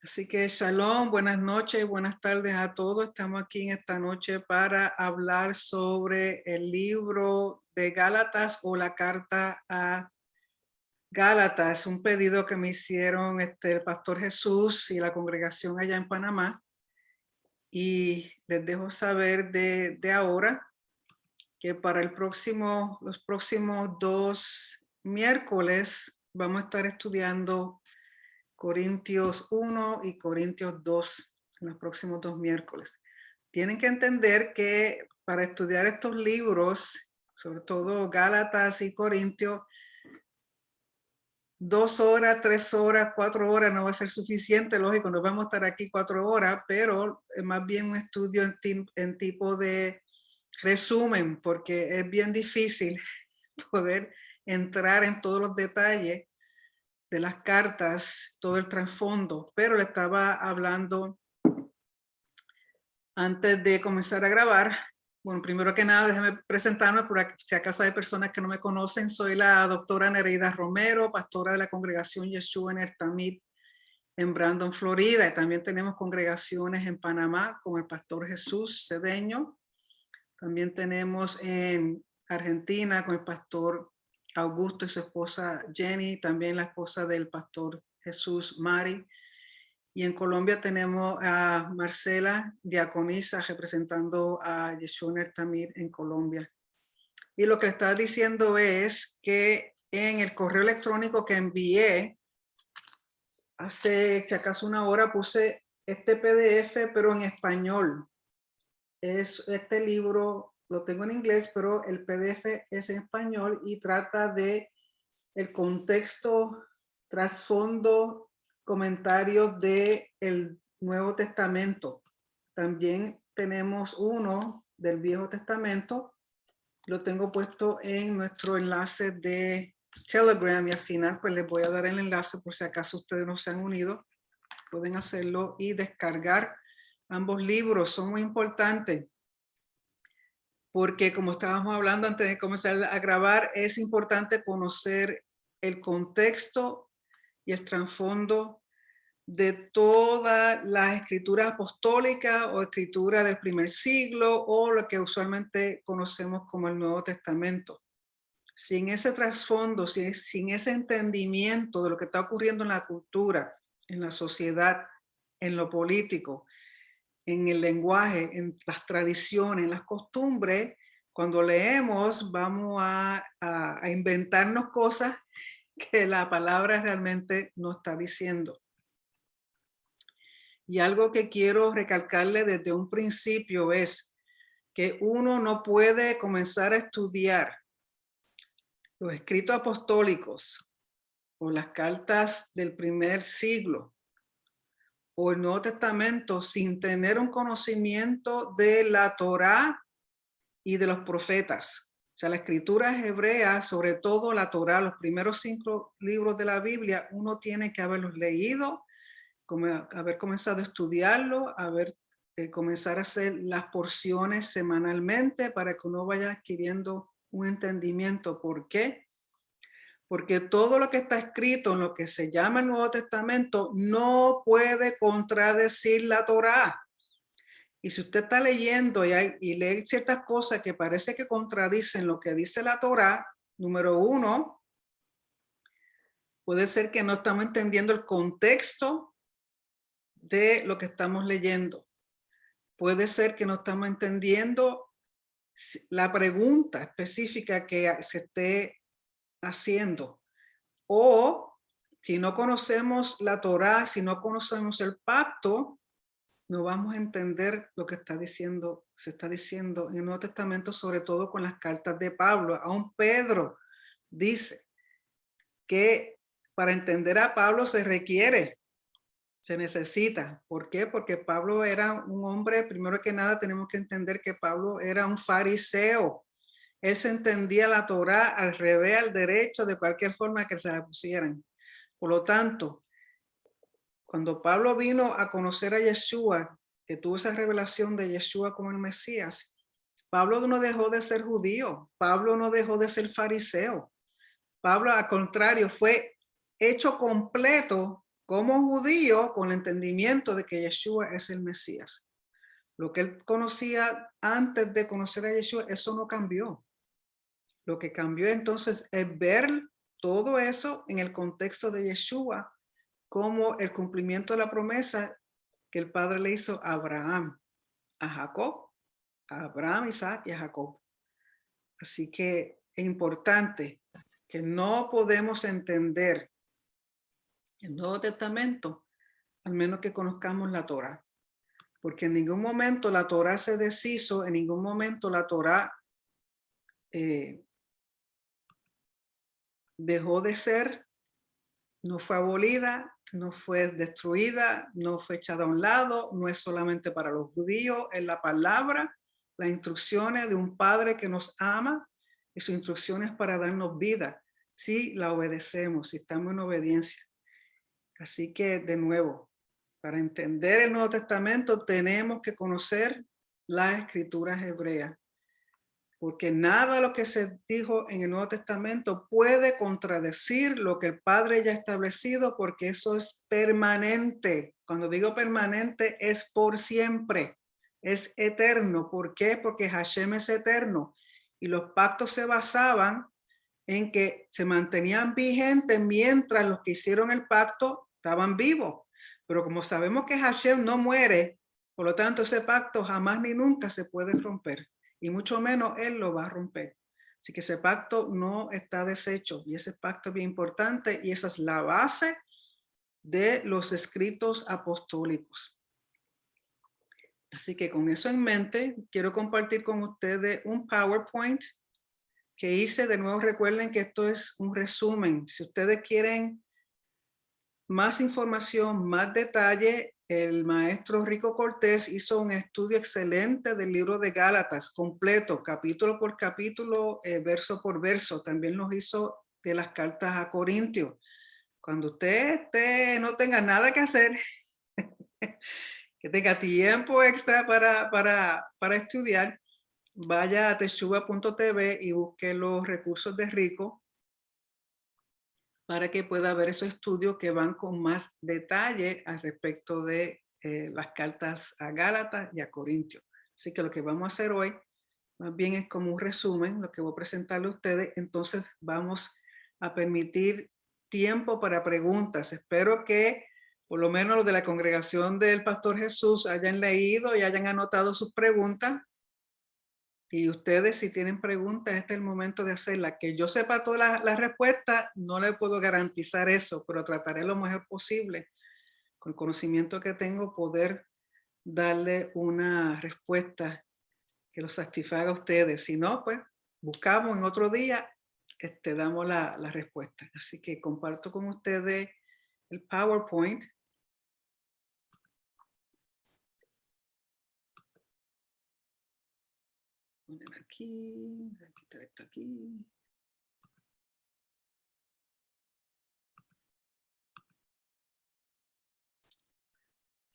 Así que shalom, buenas noches, buenas tardes a todos. Estamos aquí en esta noche para hablar sobre el libro de Gálatas o la carta a Gálatas, un pedido que me hicieron el pastor Jesús y la congregación allá en Panamá. Y les dejo saber de ahora que para los próximos 2 miércoles vamos a estar estudiando Corintios 1 y Corintios 2 en los próximos 2 miércoles. Tienen que entender que para estudiar estos libros, sobre todo Gálatas y Corintios, 2 horas, 3 horas, 4 horas no va a ser suficiente, lógico, nos vamos a estar aquí 4 horas, pero es más bien un estudio en tipo de resumen, porque es bien difícil poder entrar en todos los detalles de las cartas, todo el trasfondo, pero le estaba hablando antes de comenzar a grabar. Bueno, primero que nada, déjeme presentarme por aquí, si acaso hay personas que no me conocen. Soy la doctora Nereida Romero, pastora de la congregación Yeshua en Ertamit en Brandon, Florida. Y también tenemos congregaciones en Panamá con el pastor Jesús Cedeño. También tenemos en Argentina con el pastor Augusto y su esposa Jenny, también la esposa del pastor Jesús Mari. Y en Colombia tenemos a Marcela Diaconisa representando a Yeshua Tamir en Colombia. Y lo que estaba diciendo es que en el correo electrónico que envié hace si acaso una hora puse este PDF pero en español. Este libro lo tengo en inglés, pero el PDF es en español y trata de el contexto, trasfondo, comentarios del Nuevo Testamento. También tenemos uno del Viejo Testamento. Lo tengo puesto en nuestro enlace de Telegram y al final pues les voy a dar el enlace por si acaso ustedes no se han unido. Pueden hacerlo y descargar ambos libros. Son muy importantes porque como estábamos hablando antes de comenzar a grabar, es importante conocer el contexto y el trasfondo de todas las escrituras apostólicas o escrituras del primer siglo o lo que usualmente conocemos como el Nuevo Testamento. Sin ese trasfondo, sin ese entendimiento de lo que está ocurriendo en la cultura, en la sociedad, en lo político, en el lenguaje, en las tradiciones, en las costumbres, cuando leemos vamos a inventarnos cosas que la palabra realmente no está diciendo. Y algo que quiero recalcarle desde un principio es que uno no puede comenzar a estudiar los escritos apostólicos o las cartas del primer siglo o el Nuevo Testamento sin tener un conocimiento de la Torá y de los profetas. O sea, la escritura hebrea, sobre todo la Torá, los primeros 5 libros de la Biblia, uno tiene que haberlos leído, haber comenzado a estudiarlo, comenzar a hacer las porciones semanalmente para que uno vaya adquiriendo un entendimiento. ¿Por qué? Porque todo lo que está escrito en lo que se llama el Nuevo Testamento no puede contradecir la Torá. Y si usted está leyendo y lee ciertas cosas que parece que contradicen lo que dice la Torá, número 1, puede ser que no estamos entendiendo el contexto de lo que estamos leyendo. Puede ser que no estamos entendiendo la pregunta específica que se esté haciendo. O si no conocemos la Torá, si no conocemos el pacto, no vamos a entender lo que se está diciendo en el Nuevo Testamento, sobre todo con las cartas de Pablo. Aún Pedro dice que para entender a Pablo se necesita. ¿Por qué? Porque Pablo era un hombre, primero que nada tenemos que entender que Pablo era un fariseo. Él se entendía la Torá al revés, al derecho, de cualquier forma que se la pusieran. Por lo tanto, cuando Pablo vino a conocer a Yeshua, que tuvo esa revelación de Yeshua como el Mesías, Pablo no dejó de ser judío, Pablo no dejó de ser fariseo. Pablo, al contrario, fue hecho completo como judío con el entendimiento de que Yeshua es el Mesías. Lo que él conocía antes de conocer a Yeshua, eso no cambió. Lo que cambió entonces es ver todo eso en el contexto de Yeshua como el cumplimiento de la promesa que el Padre le hizo a Abraham, a Jacob, a Abraham, Isaac y a Jacob. Así que es importante que no podemos entender el Nuevo Testamento al menos que conozcamos la Torá, porque en ningún momento la Torá se deshizo, en ningún momento la Torá dejó de ser, no fue abolida, no fue destruida, no fue echada a un lado, no es solamente para los judíos, es la palabra, las instrucciones de un Padre que nos ama y sus instrucciones para darnos vida, si la obedecemos, si estamos en obediencia. Así que, de nuevo, para entender el Nuevo Testamento tenemos que conocer las escrituras hebreas, porque nada de lo que se dijo en el Nuevo Testamento puede contradecir lo que el Padre ya ha establecido, porque eso es permanente. Cuando digo permanente es por siempre, es eterno. ¿Por qué? Porque Hashem es eterno y los pactos se basaban en que se mantenían vigentes mientras los que hicieron el pacto estaban vivos. Pero como sabemos que Hashem no muere, por lo tanto ese pacto jamás ni nunca se puede romper. Y mucho menos él lo va a romper. Así que ese pacto no está deshecho y ese pacto es bien importante y esa es la base de los escritos apostólicos. Así que con eso en mente, quiero compartir con ustedes un PowerPoint que hice. De nuevo, recuerden que esto es un resumen. Si ustedes quieren más información, más detalle, el maestro Rico Cortés hizo un estudio excelente del libro de Gálatas, completo, capítulo por capítulo, verso por verso. También los hizo de las cartas a Corintios. Cuando usted no tenga nada que hacer, que tenga tiempo extra para estudiar, vaya a teshuva.tv y busque los recursos de Rico para que pueda ver esos estudios que van con más detalle al respecto de las cartas a Gálatas y a Corintios. Así que lo que vamos a hacer hoy más bien es como un resumen, lo que voy a presentarle a ustedes. Entonces vamos a permitir tiempo para preguntas. Espero que por lo menos los de la congregación del Pastor Jesús hayan leído y hayan anotado sus preguntas. Y ustedes, si tienen preguntas, este es el momento de hacerlas. Que yo sepa todas las respuestas, no le puedo garantizar eso, pero trataré lo mejor posible, con el conocimiento que tengo, poder darle una respuesta que los satisfaga a ustedes. Si no, pues buscamos en otro día, damos la respuesta. Así que comparto con ustedes el PowerPoint. Poner aquí, voy a quitar esto aquí.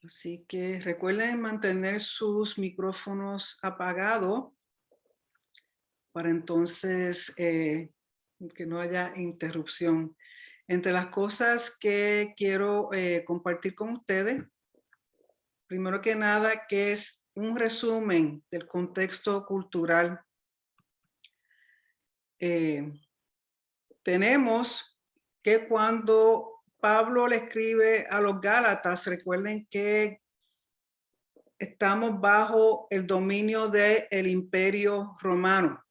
Así que recuerden mantener sus micrófonos apagados para entonces que no haya interrupción. Entre las cosas que quiero compartir con ustedes, primero que nada, que es un resumen del contexto cultural. Tenemos que cuando Pablo le escribe a los Gálatas, recuerden que estamos bajo el dominio del Imperio Romano.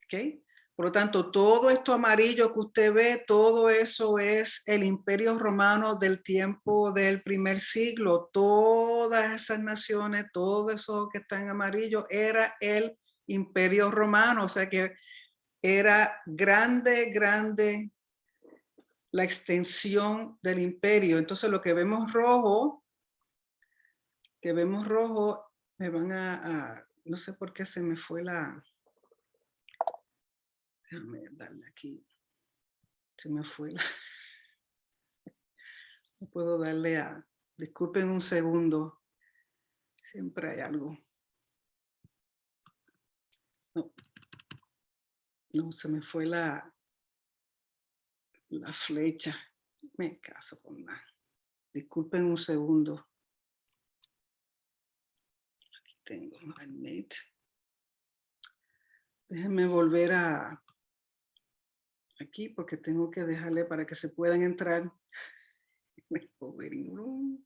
¿Okay? Por lo tanto, todo esto amarillo que usted ve, todo eso es el Imperio Romano del tiempo del primer siglo. Todas esas naciones, todo eso que está en amarillo, era el Imperio Romano. O sea que era grande, grande la extensión del imperio. Entonces lo que vemos rojo, me van no sé por qué se me fue déjame darle aquí, se me fue no puedo darle disculpen un segundo, siempre hay algo. No, se me fue la flecha, me caso con nada. Disculpen un segundo. Aquí tengo el Meet. Déjenme volver a aquí porque tengo que dejarle para que se puedan entrar en el Powering Room.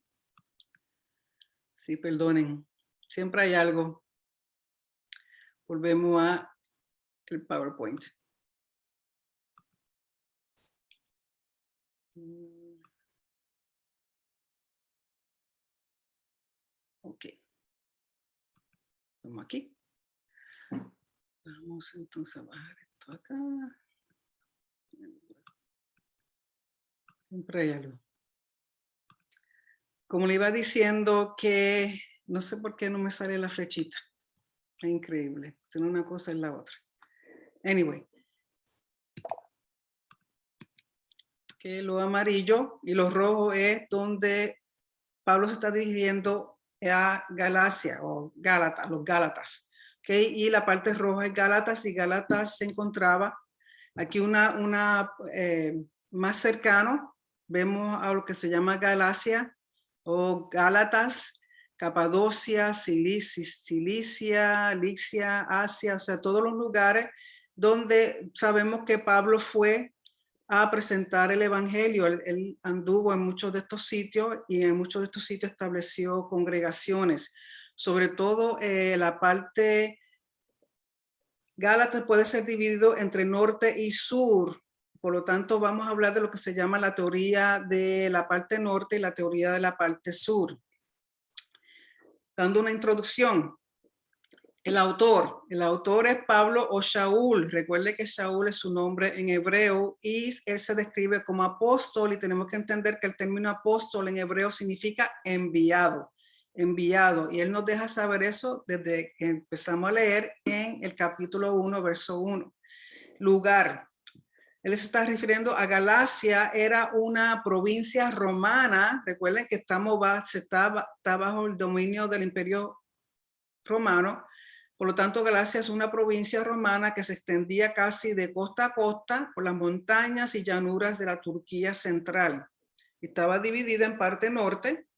Sí, perdonen. Siempre hay algo. Volvemos a el PowerPoint. Ok. Vamos aquí. Vamos entonces a bajar esto acá. Siempre hay algo. Como le iba diciendo que no sé por qué no me sale la flechita. Es increíble. Tiene una cosa en la otra. Anyway. Que lo amarillo y lo rojo es donde Pablo se está dirigiendo a Galacia o Gálatas, los Gálatas. ¿Okay? Y la parte roja es Gálatas y Gálatas se encontraba aquí más cercano. Vemos a lo que se llama Galacia o Gálatas, Capadocia, Cilicia, Licia, Asia, o sea, todos los lugares donde sabemos que Pablo fue a presentar el evangelio. Él anduvo en muchos de estos sitios y en muchos de estos sitios estableció congregaciones. Sobre todo la parte Gálatas puede ser dividido entre norte y sur. Por lo tanto, vamos a hablar de lo que se llama la teoría de la parte norte y la teoría de la parte sur. Dando una introducción. El autor es Pablo o Shaul. Recuerde que Shaul es su nombre en hebreo y él se describe como apóstol y tenemos que entender que el término apóstol en hebreo significa enviado, enviado. Y él nos deja saber eso desde que empezamos a leer en el capítulo 1, verso 1. Lugar. Él se está refiriendo a Galacia, era una provincia romana. Recuerden que está bajo el dominio del Imperio Romano. Por lo tanto, Galacia es una provincia romana que se extendía casi de costa a costa por las montañas y llanuras de la Turquía central. Estaba dividida en parte norte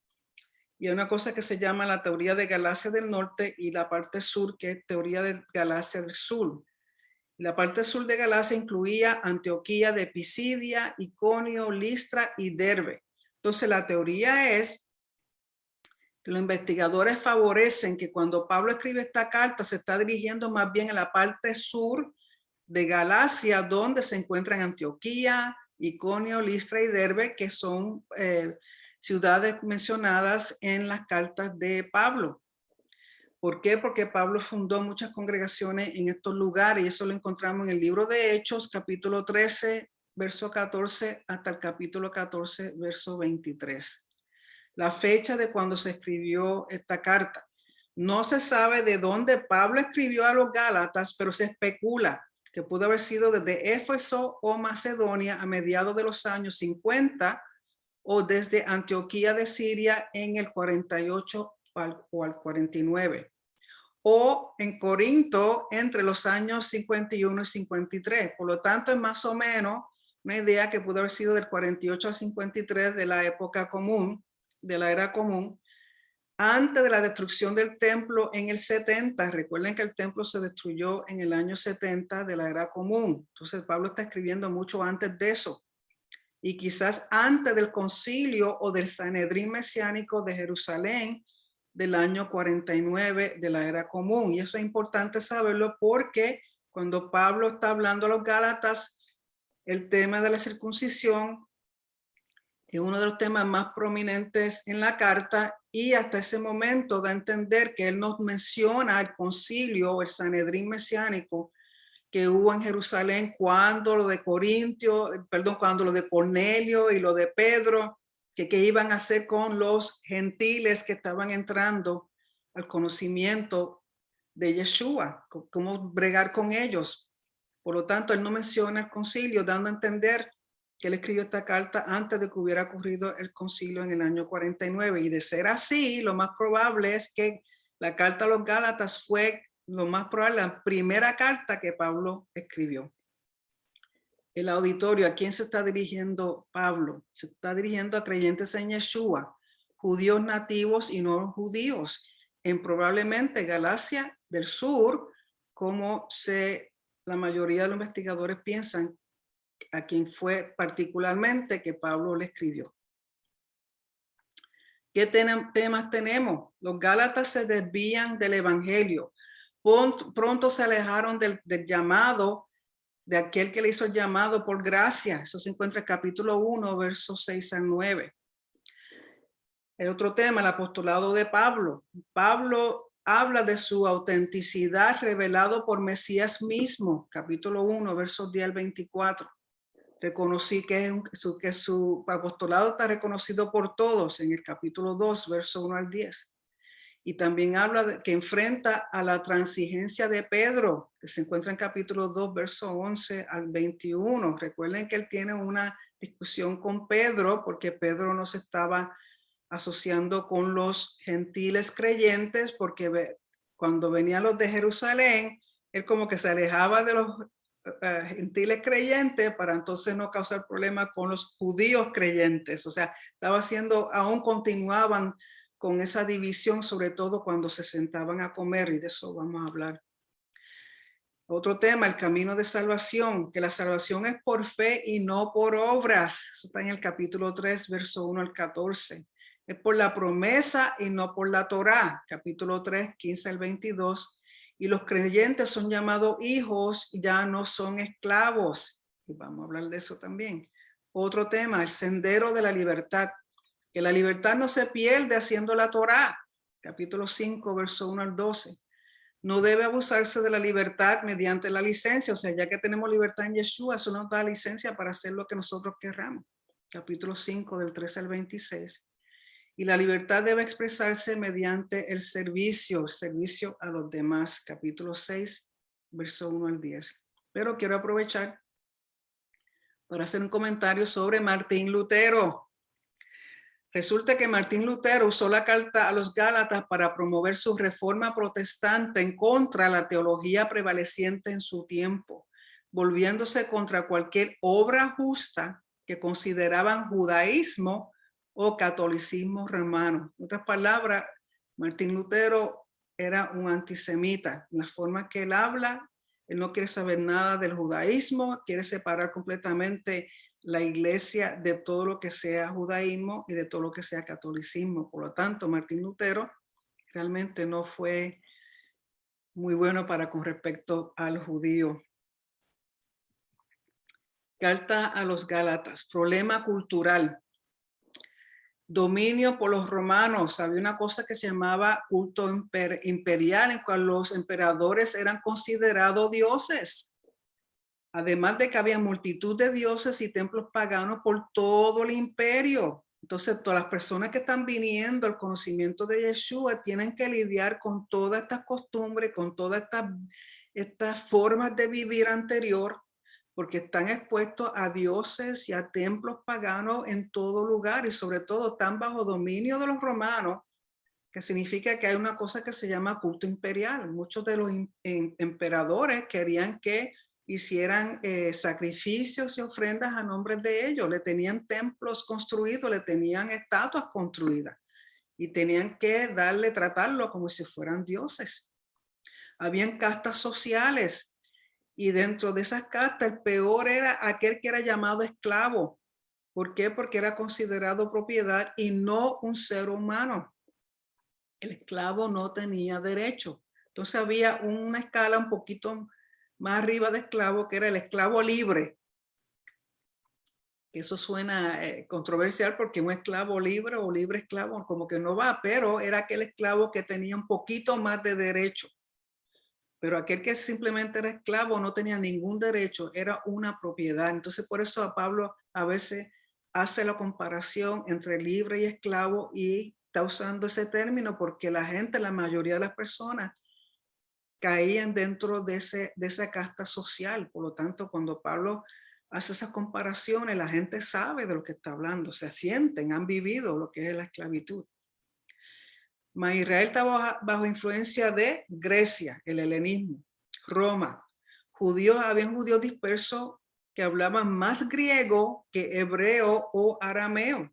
y hay una cosa que se llama la teoría de Galacia del norte y la parte sur, que es teoría de Galacia del sur. La parte sur de Galacia incluía Antioquía de Pisidia, Iconio, Listra y Derbe. Entonces la teoría es que los investigadores favorecen que cuando Pablo escribe esta carta se está dirigiendo más bien a la parte sur de Galacia, donde se encuentran Antioquía, Iconio, Listra y Derbe, que son ciudades mencionadas en las cartas de Pablo. ¿Por qué? Porque Pablo fundó muchas congregaciones en estos lugares y eso lo encontramos en el libro de Hechos, capítulo 13, verso 14, hasta el capítulo 14, verso 23. La fecha de cuando se escribió esta carta. No se sabe de dónde Pablo escribió a los Gálatas, pero se especula que pudo haber sido desde Éfeso o Macedonia a mediados de los años 50 o desde Antioquía de Siria en el 48 o al 49 o en Corinto entre los años 51 y 53. Por lo tanto, es más o menos una idea que pudo haber sido del 48 al 53 de la época común, de la era común, antes de la destrucción del templo en el 70. Recuerden que el templo se destruyó en el año 70 de la era común. Entonces Pablo está escribiendo mucho antes de eso. Y quizás antes del concilio o del Sanedrín mesiánico de Jerusalén del año 49 de la era común. Y eso es importante saberlo porque cuando Pablo está hablando a los Gálatas, el tema de la circuncisión es uno de los temas más prominentes en la carta y hasta ese momento da a entender que él nos menciona el concilio, el Sanedrín mesiánico que hubo en Jerusalén cuando lo de cuando lo de Cornelio y lo de Pedro, que iban a hacer con los gentiles que estaban entrando al conocimiento de Yeshua, cómo bregar con ellos. Por lo tanto, él no menciona el concilio, dando a entender que él escribió esta carta antes de que hubiera ocurrido el concilio en el año 49. Y de ser así, lo más probable es que la carta a los Gálatas fue lo más probable la primera carta que Pablo escribió. el auditorio, ¿a quién se está dirigiendo Pablo? Se está dirigiendo a creyentes en Yeshua, judíos nativos y no judíos, en probablemente Galacia del Sur, como la mayoría de los investigadores piensan, a quien fue particularmente que Pablo le escribió. ¿Qué temas tenemos? Los Gálatas se desvían del evangelio. Pronto se alejaron del llamado de aquel que le hizo el llamado por gracia. Eso se encuentra en capítulo 1, versos 6 al 9. El otro tema, el apostolado de Pablo. Pablo habla de su autenticidad revelado por Mesías mismo, capítulo 1, versos 10 al 24. Reconocí que su apostolado está reconocido por todos en el capítulo 2, verso 1 al 10. Y también habla de que enfrenta a la transigencia de Pedro, que se encuentra en capítulo 2, verso 11 al 21. Recuerden que él tiene una discusión con Pedro porque Pedro no se estaba asociando con los gentiles creyentes porque cuando venían los de Jerusalén, él como que se alejaba de los gentiles creyentes para entonces no causar problemas con los judíos creyentes. O sea, aún continuaban con esa división, sobre todo cuando se sentaban a comer, y de eso vamos a hablar. Otro tema, el camino de salvación, que la salvación es por fe y no por obras. Eso está en el capítulo 3, verso 1 al 14. Es por la promesa y no por la Torá, capítulo 3, 15 al 22. Y los creyentes son llamados hijos, ya no son esclavos. Y vamos a hablar de eso también. Otro tema, el sendero de la libertad, que la libertad no se pierde haciendo la Torá, capítulo 5, verso 1 al 12. No debe abusarse de la libertad mediante la licencia, o sea, ya que tenemos libertad en Yeshua, eso nos da licencia para hacer lo que nosotros querramos. Capítulo 5, del 13 al 26. Y la libertad debe expresarse mediante el servicio a los demás. Capítulo 6, verso 1 al 10. Pero quiero aprovechar para hacer un comentario sobre Martín Lutero. Resulta que Martín Lutero usó la carta a los Gálatas para promover su reforma protestante en contra de la teología prevaleciente en su tiempo, volviéndose contra cualquier obra justa que consideraban judaísmo o catolicismo romano. En otras palabras, Martín Lutero era un antisemita. En la forma que él habla, él no quiere saber nada del judaísmo, quiere separar completamente la iglesia de todo lo que sea judaísmo y de todo lo que sea catolicismo. Por lo tanto, Martín Lutero realmente no fue muy bueno con respecto al judío. Carta a los Gálatas, problema cultural. Dominio por los romanos. Había una cosa que se llamaba culto imperial, en cual los emperadores eran considerados dioses. Además de que había multitud de dioses y templos paganos por todo el imperio. Entonces, todas las personas que están viniendo al conocimiento de Yeshua tienen que lidiar con todas estas costumbres, con todas estas formas de vivir anterior, porque están expuestos a dioses y a templos paganos en todo lugar y sobre todo están bajo dominio de los romanos, que significa que hay una cosa que se llama culto imperial. Muchos de los emperadores querían que hicieran sacrificios y ofrendas a nombre de ellos, le tenían templos construidos, le tenían estatuas construidas y tenían que tratarlo como si fueran dioses. Habían castas sociales y dentro de esas castas el peor era aquel que era llamado esclavo. ¿Por qué? Porque era considerado propiedad y no un ser humano. El esclavo no tenía derecho. Entonces había una escala un poquito más arriba de esclavo, que era el esclavo libre. Eso suena controversial porque un esclavo libre o libre esclavo como que no va, pero era aquel esclavo que tenía un poquito más de derecho. Pero aquel que simplemente era esclavo no tenía ningún derecho, era una propiedad. Entonces por eso a Pablo a veces hace la comparación entre libre y esclavo y está usando ese término porque la mayoría de las personas caían dentro de esa casta social. Por lo tanto, cuando Pablo hace esas comparaciones, la gente sabe de lo que está hablando, se sienten, han vivido lo que es la esclavitud. Mas Israel estaba bajo influencia de Grecia, el helenismo, Roma. Habían judíos dispersos que hablaban más griego que hebreo o arameo.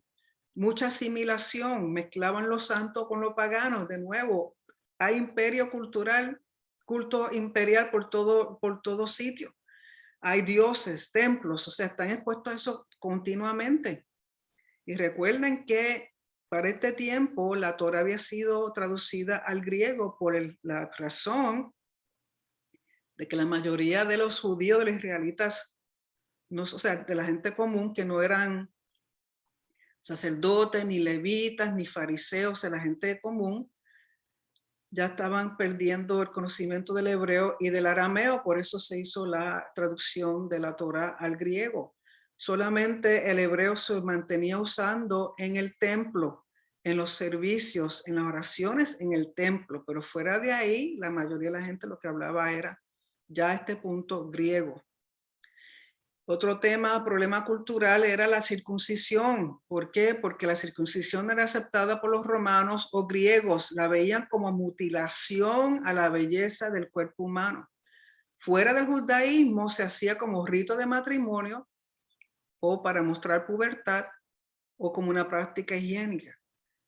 Mucha asimilación, mezclaban lo santo con lo pagano. De nuevo, hay imperio cultural, culto imperial por todo sitio. Hay dioses, templos, o sea, están expuestos a eso continuamente. Y recuerden que para este tiempo la Torá había sido traducida al griego por la razón de que la mayoría de los judíos, de los israelitas, no, o sea, de la gente común que no eran sacerdotes, ni levitas, ni fariseos, o sea, la gente común, ya estaban perdiendo el conocimiento del hebreo y del arameo, por eso se hizo la traducción de la Torá al griego. Solamente el hebreo se mantenía usando en el templo, en los servicios, en las oraciones, en el templo, pero fuera de ahí, la mayoría de la gente lo que hablaba era ya a este punto griego. Otro problema cultural era la circuncisión. ¿Por qué? Porque la circuncisión era aceptada por los romanos o griegos. La veían como mutilación a la belleza del cuerpo humano. Fuera del judaísmo se hacía como rito de matrimonio o para mostrar pubertad o como una práctica higiénica.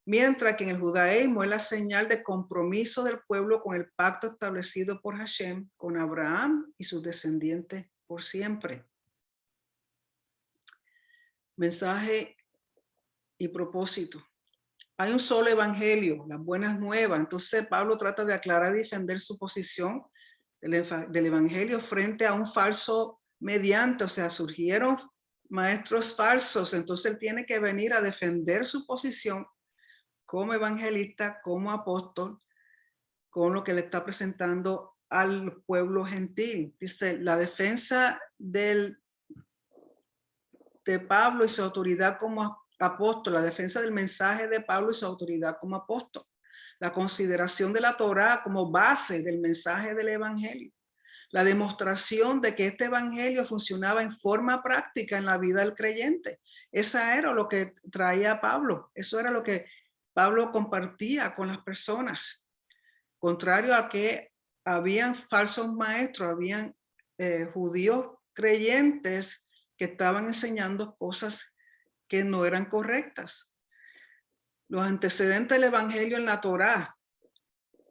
Mientras que en el judaísmo es la señal de compromiso del pueblo con el pacto establecido por Hashem, con Abraham y sus descendientes por siempre. Mensaje y propósito. Hay un solo evangelio, las buenas nuevas. Entonces Pablo trata de aclarar y defender su posición del evangelio frente a un falso mediante, o sea, surgieron maestros falsos, entonces él tiene que venir a defender su posición como evangelista, como apóstol, con lo que le está presentando al pueblo gentil. Dice, la defensa de Pablo y su autoridad como apóstol, la defensa del mensaje de Pablo y su autoridad como apóstol, la consideración de la Torá como base del mensaje del evangelio, la demostración de que este evangelio funcionaba en forma práctica en la vida del creyente. Esa era lo que traía Pablo, eso era lo que Pablo compartía con las personas, contrario a que habían falsos maestros, habían judíos creyentes que estaban enseñando cosas que no eran correctas. Los antecedentes del evangelio en la Torá.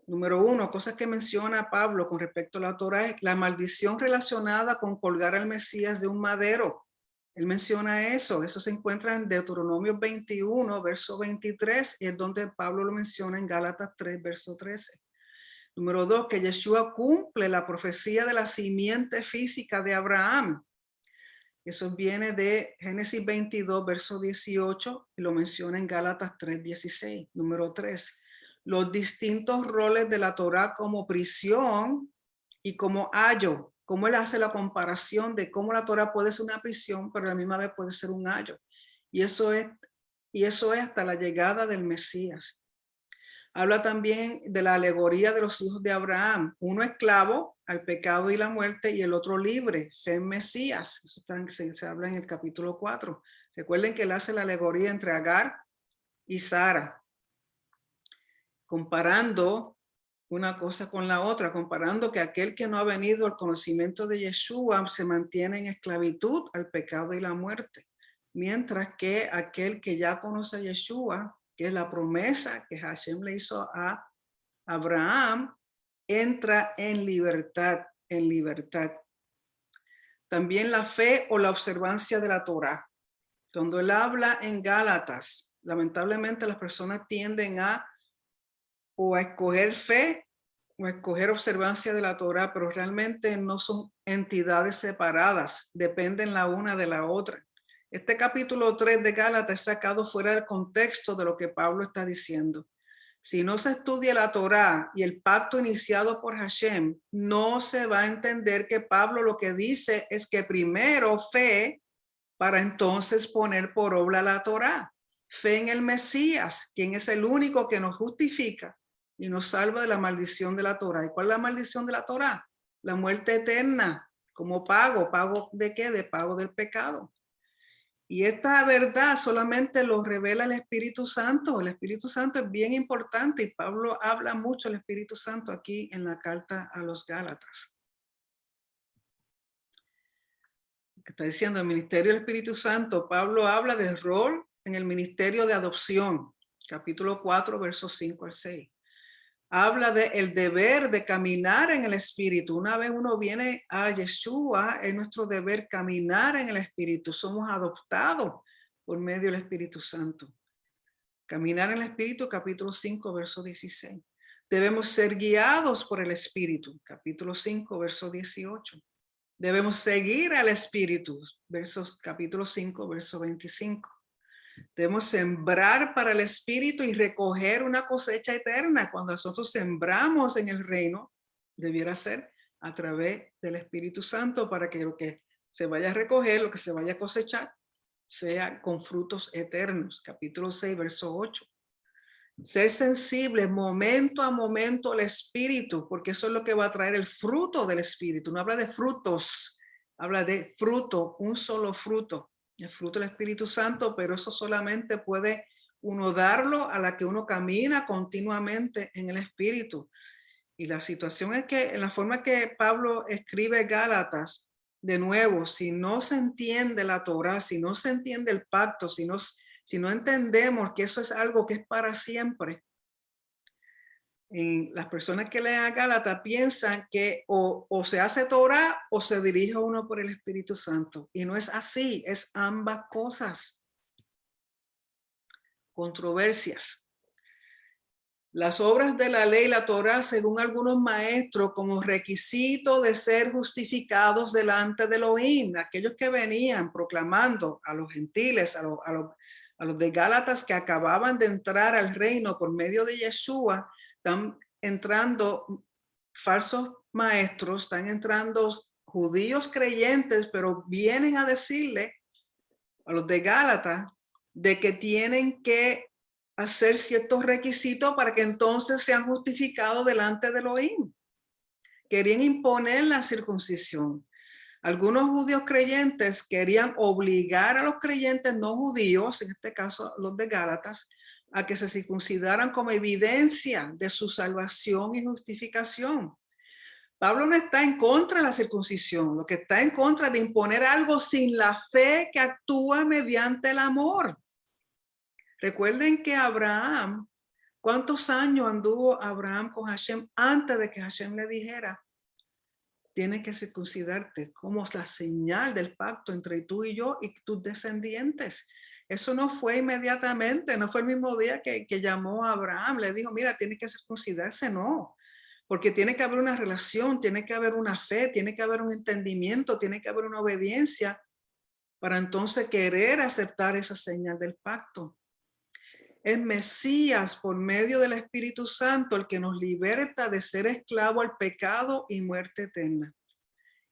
Número 1, cosas que menciona Pablo con respecto a la Torá es la maldición relacionada con colgar al Mesías de un madero. Él menciona eso se encuentra en Deuteronomio 21, verso 23, y es donde Pablo lo menciona en Gálatas 3, verso 13. Número 2, que Yeshua cumple la profecía de la simiente física de Abraham. Eso viene de Génesis 22, verso 18, y lo menciona en Gálatas 3, 16. Número 3, los distintos roles de la Torá como prisión y como ayo. Cómo él hace la comparación de cómo la Torá puede ser una prisión, pero a la misma vez puede ser un ayo. Y eso es hasta la llegada del Mesías. Habla también de la alegoría de los hijos de Abraham, uno esclavo al pecado y la muerte y el otro libre, fe en Mesías. Eso se habla en el capítulo 4. Recuerden que él hace la alegoría entre Agar y Sara, comparando una cosa con la otra, comparando que aquel que no ha venido al conocimiento de Yeshua se mantiene en esclavitud al pecado y la muerte, mientras que aquel que ya conoce a Yeshua, que es la promesa que Hashem le hizo a Abraham, entra en libertad, en libertad. También la fe o la observancia de la Torá. Cuando él habla en Gálatas, lamentablemente las personas tienden o a escoger fe o a escoger observancia de la Torá, pero realmente no son entidades separadas, dependen la una de la otra. Este capítulo 3 de Gálatas es sacado fuera del contexto de lo que Pablo está diciendo. Si no se estudia la Torá y el pacto iniciado por Hashem, no se va a entender que Pablo lo que dice es que primero fe para entonces poner por obra la Torá. Fe en el Mesías, quien es el único que nos justifica y nos salva de la maldición de la Torá. ¿Y cuál es la maldición de la Torá? La muerte eterna, como pago. ¿Pago de qué? De pago del pecado. Y esta verdad solamente lo revela el Espíritu Santo. El Espíritu Santo es bien importante y Pablo habla mucho del Espíritu Santo aquí en la carta a los Gálatas. que está diciendo el ministerio del Espíritu Santo, Pablo habla del rol en el ministerio de adopción, capítulo 4, versos 5 al 6. Habla del deber de caminar en el Espíritu. Una vez uno viene a Yeshua, es nuestro deber caminar en el Espíritu. Somos adoptados por medio del Espíritu Santo. Caminar en el Espíritu, capítulo 5, verso 16. Debemos ser guiados por el Espíritu, capítulo 5, verso 18. Debemos seguir al Espíritu, capítulo 5, verso 25. Debemos sembrar para el Espíritu y recoger una cosecha eterna. Cuando nosotros sembramos en el reino, debiera ser a través del Espíritu Santo para que lo que se vaya a recoger, lo que se vaya a cosechar, sea con frutos eternos. Capítulo 6, verso 8. Ser sensible momento a momento al Espíritu, porque eso es lo que va a traer el fruto del Espíritu. No habla de frutos, habla de fruto, un solo fruto, el fruto del Espíritu Santo, pero eso solamente puede uno darlo a la que uno camina continuamente en el Espíritu. Y la situación es que en la forma que Pablo escribe Gálatas, de nuevo, si no se entiende la Torá, si no se entiende el pacto, si no entendemos que eso es algo que es para siempre, las personas que leen a Gálatas piensan que o se hace Torah o se dirige uno por el Espíritu Santo. Y no es así, es ambas cosas. Controversias. Las obras de la ley, la Torah, según algunos maestros, como requisito de ser justificados delante de Elohim, aquellos que venían proclamando a los gentiles, a los de Gálatas que acababan de entrar al reino por medio de Yeshua, están entrando falsos maestros, están entrando judíos creyentes, pero vienen a decirle a los de Gálatas de que tienen que hacer ciertos requisitos para que entonces sean justificados delante de Elohim. Querían imponer la circuncisión. Algunos judíos creyentes querían obligar a los creyentes no judíos, en este caso los de Gálatas, a que se circuncidaran como evidencia de su salvación y justificación. Pablo no está en contra de la circuncisión, lo que está en contra de imponer algo sin la fe que actúa mediante el amor. Recuerden que Abraham, ¿cuántos años anduvo Abraham con Hashem antes de que Hashem le dijera, tienes que circuncidarte como la señal del pacto entre tú y yo y tus descendientes? Eso no fue inmediatamente, no fue el mismo día que llamó a Abraham, le dijo, mira, tienes que circuncidarse, no. Porque tiene que haber una relación, tiene que haber una fe, tiene que haber un entendimiento, tiene que haber una obediencia para entonces querer aceptar esa señal del pacto. Es Mesías por medio del Espíritu Santo el que nos liberta de ser esclavo al pecado y muerte eterna.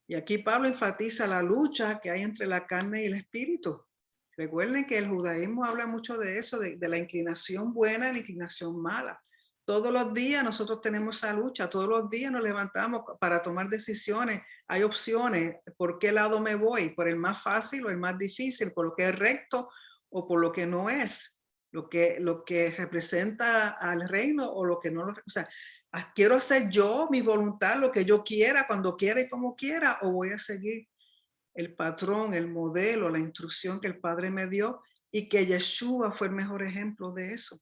Y aquí Pablo enfatiza la lucha que hay entre la carne y el espíritu. Recuerden que el judaísmo habla mucho de eso, de la inclinación buena y la inclinación mala. Todos los días nosotros tenemos esa lucha, todos los días nos levantamos para tomar decisiones. Hay opciones, ¿por qué lado me voy? ¿Por el más fácil o el más difícil? ¿Por lo que es recto o por lo que no es? Lo que representa al reino o lo que no lo, o sea, quiero hacer yo mi voluntad, lo que yo quiera, cuando quiera y como quiera, o voy a seguir el patrón, el modelo, la instrucción que el Padre me dio y que Yeshua fue el mejor ejemplo de eso.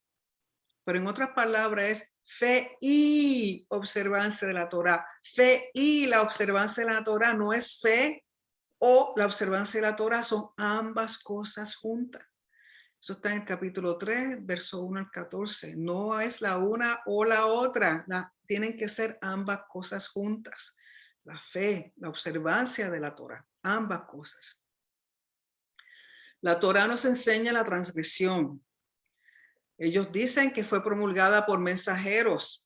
Pero en otras palabras es fe y observancia de la Torá. Fe y la observancia de la Torá no es fe o la observancia de la Torá, son ambas cosas juntas. Eso está en el capítulo 3, verso 1 al 14. No es la una o la otra. Tienen que ser ambas cosas juntas. La fe, la observancia de la Torá. Ambas cosas. La Torá nos enseña la transgresión. Ellos dicen que fue promulgada por mensajeros,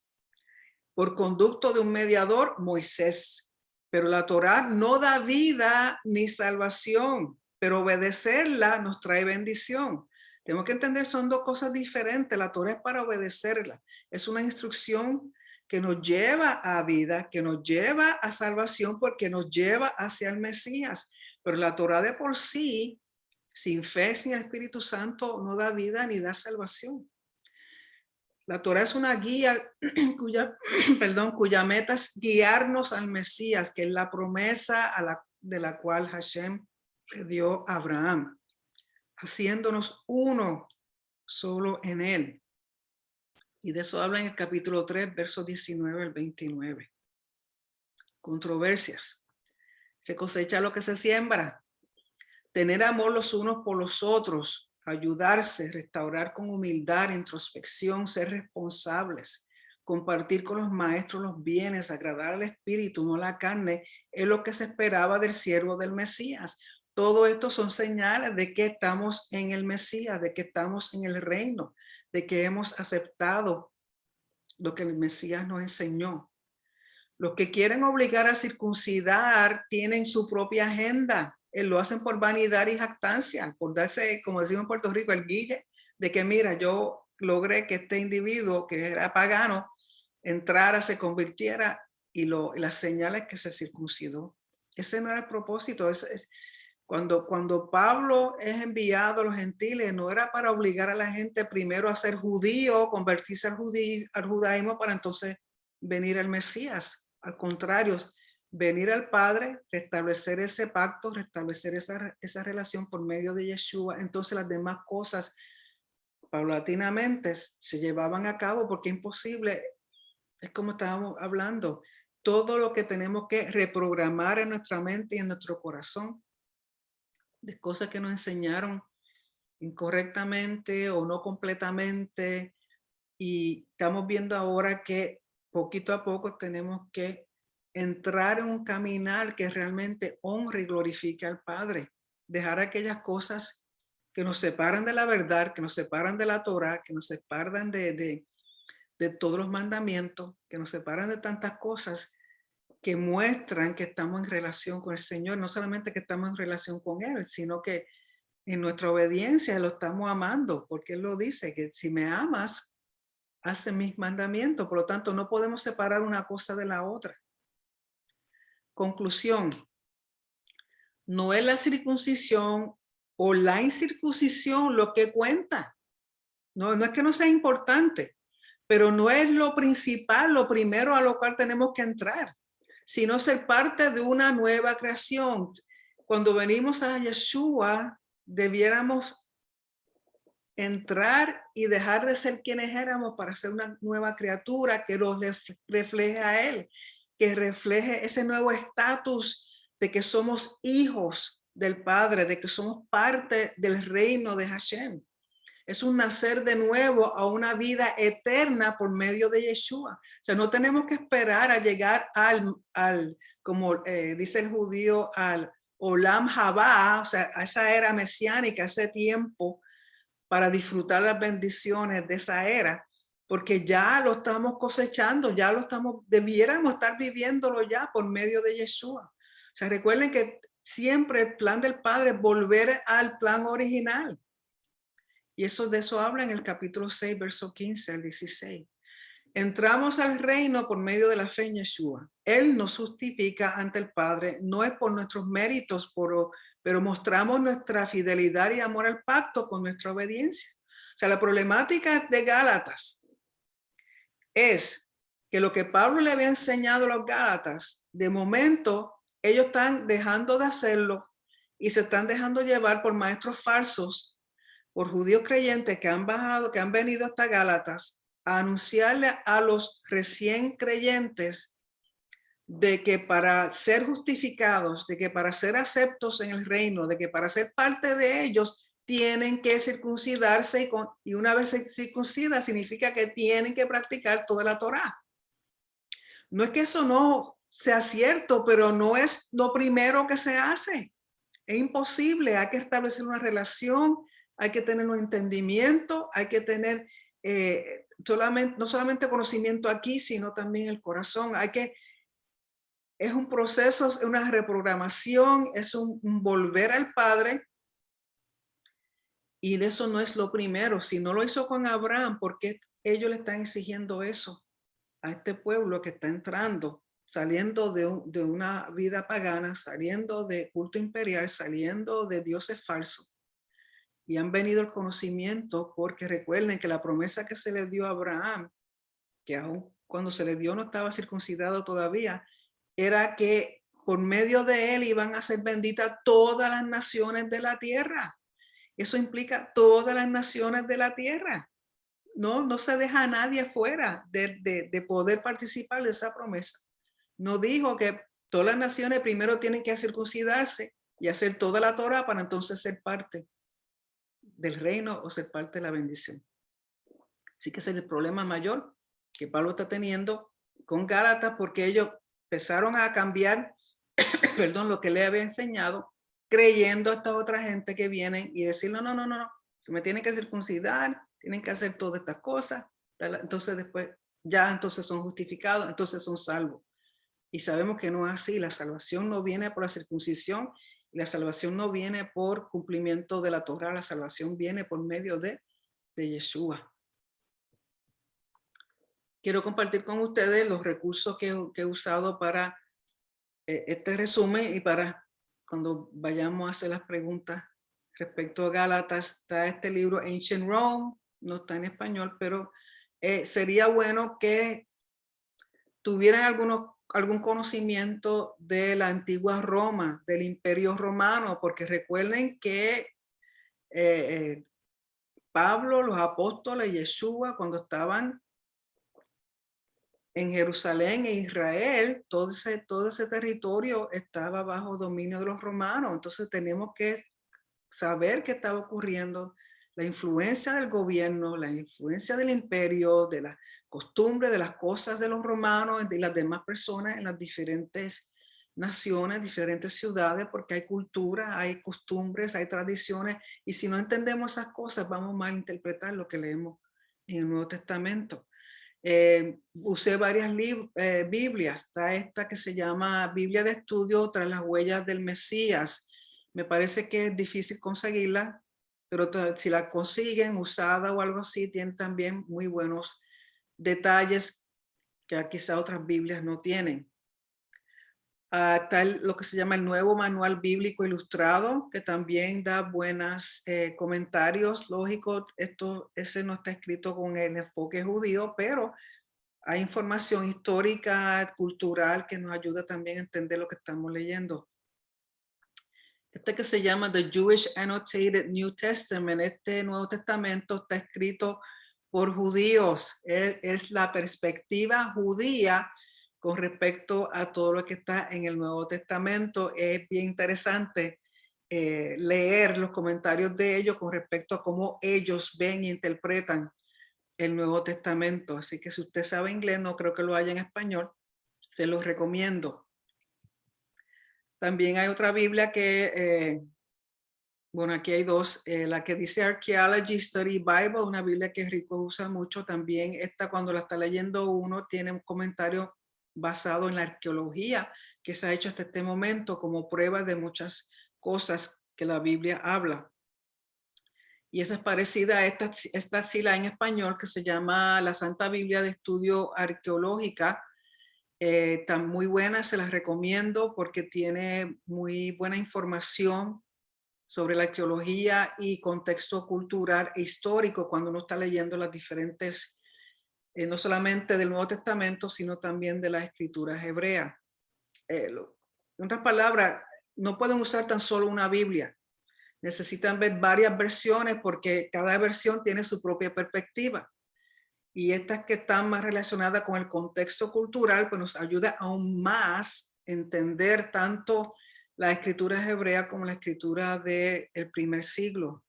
por conducto de un mediador, Moisés. Pero la Torá no da vida ni salvación, pero obedecerla nos trae bendición. Tenemos que entender, son dos cosas diferentes. La Torá es para obedecerla. Es una instrucción que nos lleva a vida, que nos lleva a salvación, porque nos lleva hacia el Mesías. Pero la Torá de por sí, sin fe, sin el Espíritu Santo, no da vida ni da salvación. La Torá es una guía cuya meta es guiarnos al Mesías, que es la promesa de la cual Hashem le dio a Abraham, haciéndonos uno solo en él. Y de eso habla en el capítulo 3, versos 19 al 29. Controversias. Se cosecha lo que se siembra. Tener amor los unos por los otros, ayudarse, restaurar con humildad, introspección, ser responsables, compartir con los maestros los bienes, agradar al espíritu, no la carne, es lo que se esperaba del siervo del Mesías. Todo esto son señales de que estamos en el Mesías, de que estamos en el reino, de que hemos aceptado lo que el Mesías nos enseñó. Los que quieren obligar a circuncidar tienen su propia agenda. Lo hacen por vanidad y jactancia, por darse, como decimos en Puerto Rico, el guille de que mira, yo logré que este individuo que era pagano entrara, se convirtiera y las señales que se circuncidó. Ese no era el propósito. Cuando Pablo es enviado a los gentiles, no era para obligar a la gente primero a ser judío, convertirse al judaísmo para entonces venir al Mesías. Al contrario, venir al Padre, restablecer ese pacto, restablecer esa relación por medio de Yeshua. Entonces las demás cosas paulatinamente se llevaban a cabo, porque es imposible, es como estábamos hablando, todo lo que tenemos que reprogramar en nuestra mente y en nuestro corazón, de cosas que nos enseñaron incorrectamente o no completamente. Y estamos viendo ahora que poquito a poco tenemos que entrar en un caminar que realmente honre y glorifique al Padre. Dejar aquellas cosas que nos separan de la verdad, que nos separan de la Torah, que nos separan de todos los mandamientos, que nos separan de tantas cosas que muestran que estamos en relación con el Señor. No solamente que estamos en relación con Él, sino que en nuestra obediencia lo estamos amando, porque Él lo dice, que si me amas, hace mis mandamientos. Por lo tanto, no podemos separar una cosa de la otra. Conclusión. No es la circuncisión o la incircuncisión lo que cuenta. No es que no sea importante, pero no es lo principal, lo primero a lo cual tenemos que entrar, sino ser parte de una nueva creación. Cuando venimos a Yeshua, debiéramos entrar y dejar de ser quienes éramos para ser una nueva criatura que los refleje a Él, que refleje ese nuevo estatus de que somos hijos del Padre, de que somos parte del reino de Hashem. Es un nacer de nuevo a una vida eterna por medio de Yeshua. O sea, no tenemos que esperar a llegar como dice el judío, al Olam Haba, o sea, a esa era mesiánica, ese tiempo, para disfrutar las bendiciones de esa era, porque ya lo estamos cosechando, debiéramos estar viviéndolo ya por medio de Yeshua. O sea, recuerden que siempre el plan del Padre es volver al plan original. Y de eso habla en el capítulo 6, verso 15 al 16. Entramos al reino por medio de la fe en Yeshua. Él nos justifica ante el Padre, no es por nuestros méritos, pero mostramos nuestra fidelidad y amor al pacto con nuestra obediencia. O sea, la problemática de Gálatas es que lo que Pablo le había enseñado a los Gálatas, de momento ellos están dejando de hacerlo y se están dejando llevar por maestros falsos, por judíos creyentes que han venido hasta Gálatas a anunciarle a los recién creyentes de que para ser justificados, de que para ser aceptos en el reino, de que para ser parte de ellos tienen que circuncidarse y una vez se circuncida significa que tienen que practicar toda la Torá. No es que eso no sea cierto, pero no es lo primero que se hace. Es imposible, hay que establecer una relación, hay que tener un entendimiento, hay que tener no solamente conocimiento aquí, sino también el corazón. Es un proceso, es una reprogramación, es un volver al Padre. Y eso no es lo primero. Si no lo hizo con Abraham, ¿por qué ellos le están exigiendo eso a este pueblo que está entrando, saliendo de una vida pagana, saliendo de culto imperial, saliendo de dioses falsos? Y han venido el conocimiento, porque recuerden que la promesa que se le dio a Abraham, que aún cuando se le dio no estaba circuncidado todavía, era que por medio de él iban a ser benditas todas las naciones de la tierra. Eso implica todas las naciones de la tierra. No se deja a nadie fuera de poder participar de esa promesa. No dijo que todas las naciones primero tienen que circuncidarse y hacer toda la Torah para entonces ser parte del reino o ser parte de la bendición. Así que ese es el problema mayor que Pablo está teniendo con Gálatas, porque ellos empezaron a cambiar, perdón, lo que le había enseñado, creyendo a esta otra gente que vienen y decir, no, me tienen que circuncidar, tienen que hacer todas estas cosas, entonces después ya entonces son justificados, entonces son salvos. Y sabemos que no es así, la salvación no viene por la circuncisión, la salvación no viene por cumplimiento de la Torá, la salvación viene por medio de Yeshua. Quiero compartir con ustedes los recursos que he usado para este resumen y para cuando vayamos a hacer las preguntas respecto a Gálatas. Está este libro Ancient Rome, no está en español, pero sería bueno que tuvieran algún conocimiento de la antigua Roma, del Imperio Romano, porque recuerden que Pablo, los apóstoles, Yeshua, cuando estaban en Jerusalén e Israel, todo ese territorio estaba bajo dominio de los romanos. Entonces tenemos que saber qué estaba ocurriendo, la influencia del gobierno, la influencia del imperio, de las costumbres, de las cosas de los romanos, de las demás personas en las diferentes naciones, diferentes ciudades, porque hay cultura, hay costumbres, hay tradiciones, y si no entendemos esas cosas, vamos a malinterpretar lo que leemos en el Nuevo Testamento. Usé varias Biblias. Está esta que se llama Biblia de Estudio tras las huellas del Mesías. Me parece que es difícil conseguirla, pero si la consiguen usada o algo así, tiene también muy buenos detalles que quizá otras Biblias no tienen. Está lo que se llama el Nuevo Manual Bíblico Ilustrado, que también da buenos comentarios lógicos. Ese no está escrito con el enfoque judío, pero hay información histórica, cultural, que nos ayuda también a entender lo que estamos leyendo. Este que se llama The Jewish Annotated New Testament, este Nuevo Testamento está escrito por judíos. Es la perspectiva judía con respecto a todo lo que está en el Nuevo Testamento. Es bien interesante leer los comentarios de ellos con respecto a cómo ellos ven e interpretan el Nuevo Testamento. Así que si usted sabe inglés, no creo que lo haya en español, se los recomiendo. También hay otra Biblia que, bueno, aquí hay dos, la que dice Archaeology Study Bible, una Biblia que Rico usa mucho. También esta, cuando la está leyendo uno, tiene un comentario basado en la arqueología que se ha hecho hasta este momento como prueba de muchas cosas que la Biblia habla. Y esa es parecida a esta sí la en español, que se llama La Santa Biblia de Estudio Arqueológica. Está muy buena, se las recomiendo porque tiene muy buena información sobre la arqueología y contexto cultural e histórico cuando uno está leyendo las diferentes, no solamente del Nuevo Testamento, sino también de las escrituras hebreas. En otras palabras, no pueden usar tan solo una Biblia. Necesitan ver varias versiones porque cada versión tiene su propia perspectiva. Y estas que están más relacionadas con el contexto cultural, pues nos ayuda aún más a entender tanto la escritura hebrea como la escritura del primer siglo.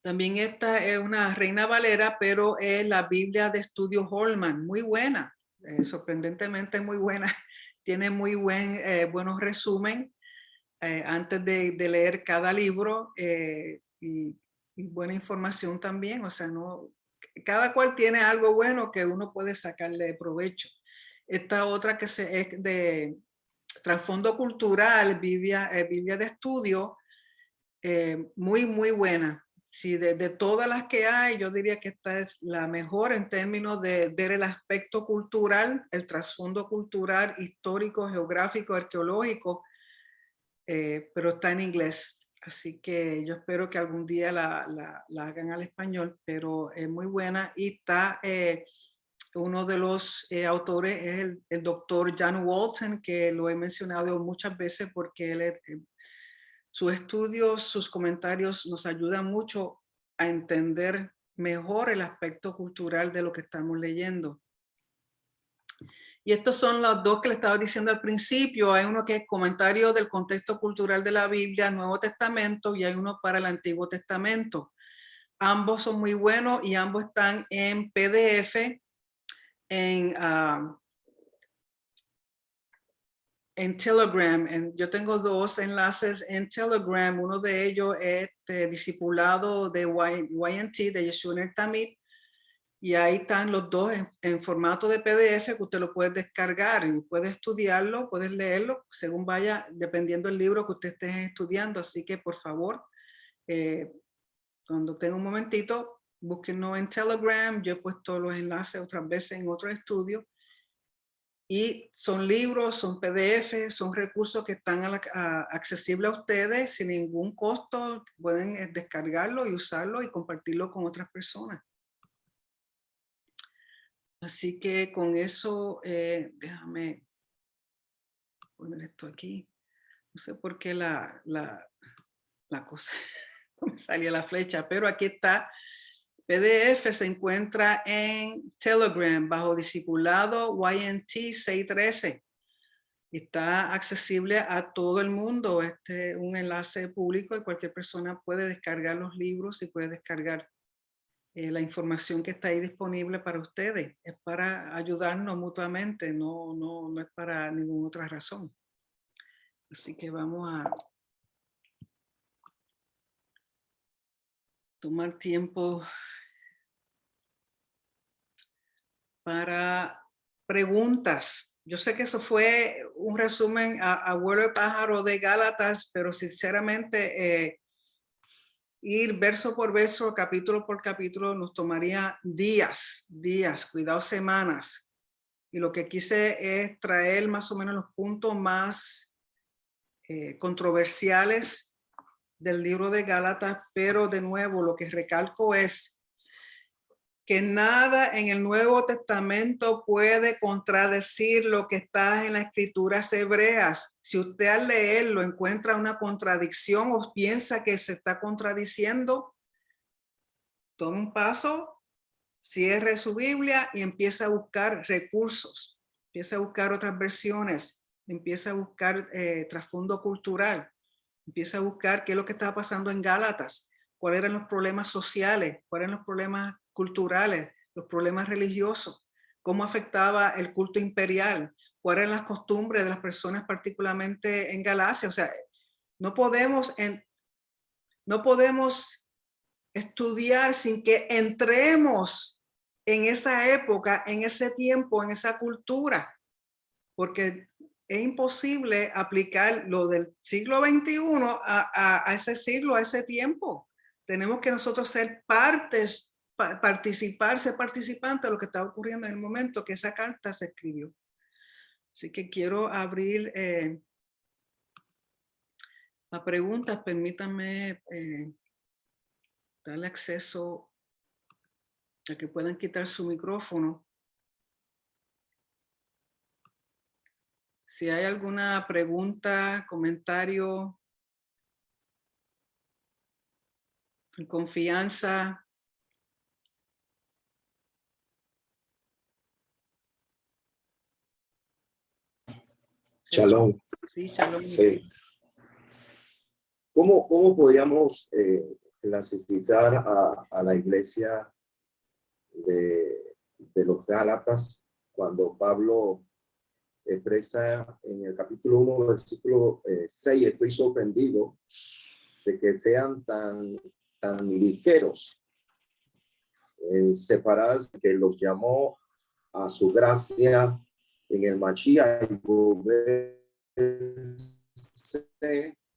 También esta es una Reina Valera, pero es la Biblia de Estudio Holman, muy buena, sorprendentemente muy buena. Tiene muy buenos resumen antes de leer cada libro y buena información también. O sea, cada cual tiene algo bueno que uno puede sacarle provecho. Esta otra que es de trasfondo cultural, Biblia de estudio, muy buena. Sí, de todas las que hay, yo diría que esta es la mejor en términos de ver el aspecto cultural, el trasfondo cultural, histórico, geográfico, arqueológico, pero está en inglés. Así que yo espero que algún día la hagan al español, pero es muy buena y está Uno de los autores es el doctor John Walton, que lo he mencionado muchas veces porque sus estudios, sus comentarios nos ayudan mucho a entender mejor el aspecto cultural de lo que estamos leyendo. Y estos son los dos que le estaba diciendo al principio. Hay uno que es comentario del contexto cultural de la Biblia, Nuevo Testamento, y hay uno para el Antiguo Testamento. Ambos son muy buenos y ambos están en PDF, en Telegram. Yo tengo dos enlaces en Telegram. Uno de ellos es Discipulado de YNT, de Yeshua Ner Tamid. Y ahí están los dos en formato de PDF que usted lo puede descargar y puede estudiarlo, puedes leerlo según vaya, dependiendo del libro que usted esté estudiando. Así que por favor, cuando tenga un momentito, búsquenlo en Telegram. Yo he puesto los enlaces otras veces en otros estudios. Y son libros, son PDF, son recursos que están accesibles a ustedes sin ningún costo. Pueden descargarlo y usarlo y compartirlo con otras personas. Así que con eso, déjame poner esto aquí. No sé por qué la cosa no me salía la flecha, pero aquí está. PDF se encuentra en Telegram bajo Discipulado YNT 613. Está accesible a todo el mundo. Un enlace público y cualquier persona puede descargar los libros y puede descargar la información que está ahí disponible para ustedes. Es para ayudarnos mutuamente, no es para ninguna otra razón. Así que vamos a tomar tiempo para preguntas. Yo sé que eso fue un resumen a vuelo de pájaro de Gálatas, pero sinceramente ir verso por verso, capítulo por capítulo, nos tomaría días, cuidado, semanas. Y lo que quise es traer más o menos los puntos más controversiales del libro de Gálatas, pero de nuevo lo que recalco es que nada en el Nuevo Testamento puede contradecir lo que está en las escrituras hebreas. Si usted al leerlo encuentra una contradicción o piensa que se está contradiciendo, tome un paso, cierre su Biblia y empieza a buscar recursos, empieza a buscar otras versiones, empieza a buscar trasfondo cultural, empieza a buscar qué es lo que estaba pasando en Gálatas, cuáles eran los problemas sociales, cuáles eran los problemas culturales, los problemas religiosos, cómo afectaba el culto imperial, cuáles eran las costumbres de las personas particularmente en Galacia. O sea, no podemos estudiar sin que entremos en esa época, en ese tiempo, en esa cultura, porque es imposible aplicar lo del siglo XXI a ese siglo, a ese tiempo. Tenemos que nosotros ser ser participantes de lo que está ocurriendo en el momento que esa carta se escribió. Así que quiero abrir a preguntas. Permítanme darle acceso a que puedan quitar su micrófono. Si hay alguna pregunta, comentario, en confianza. Shalom. Sí, shalom. Sí. ¿Cómo podríamos clasificar a la iglesia de los Gálatas cuando Pablo expresa en el capítulo 1, versículo 6, estoy sorprendido de que sean tan ligeros en separarse, que los llamó a su gracia en el Mashiach y volverse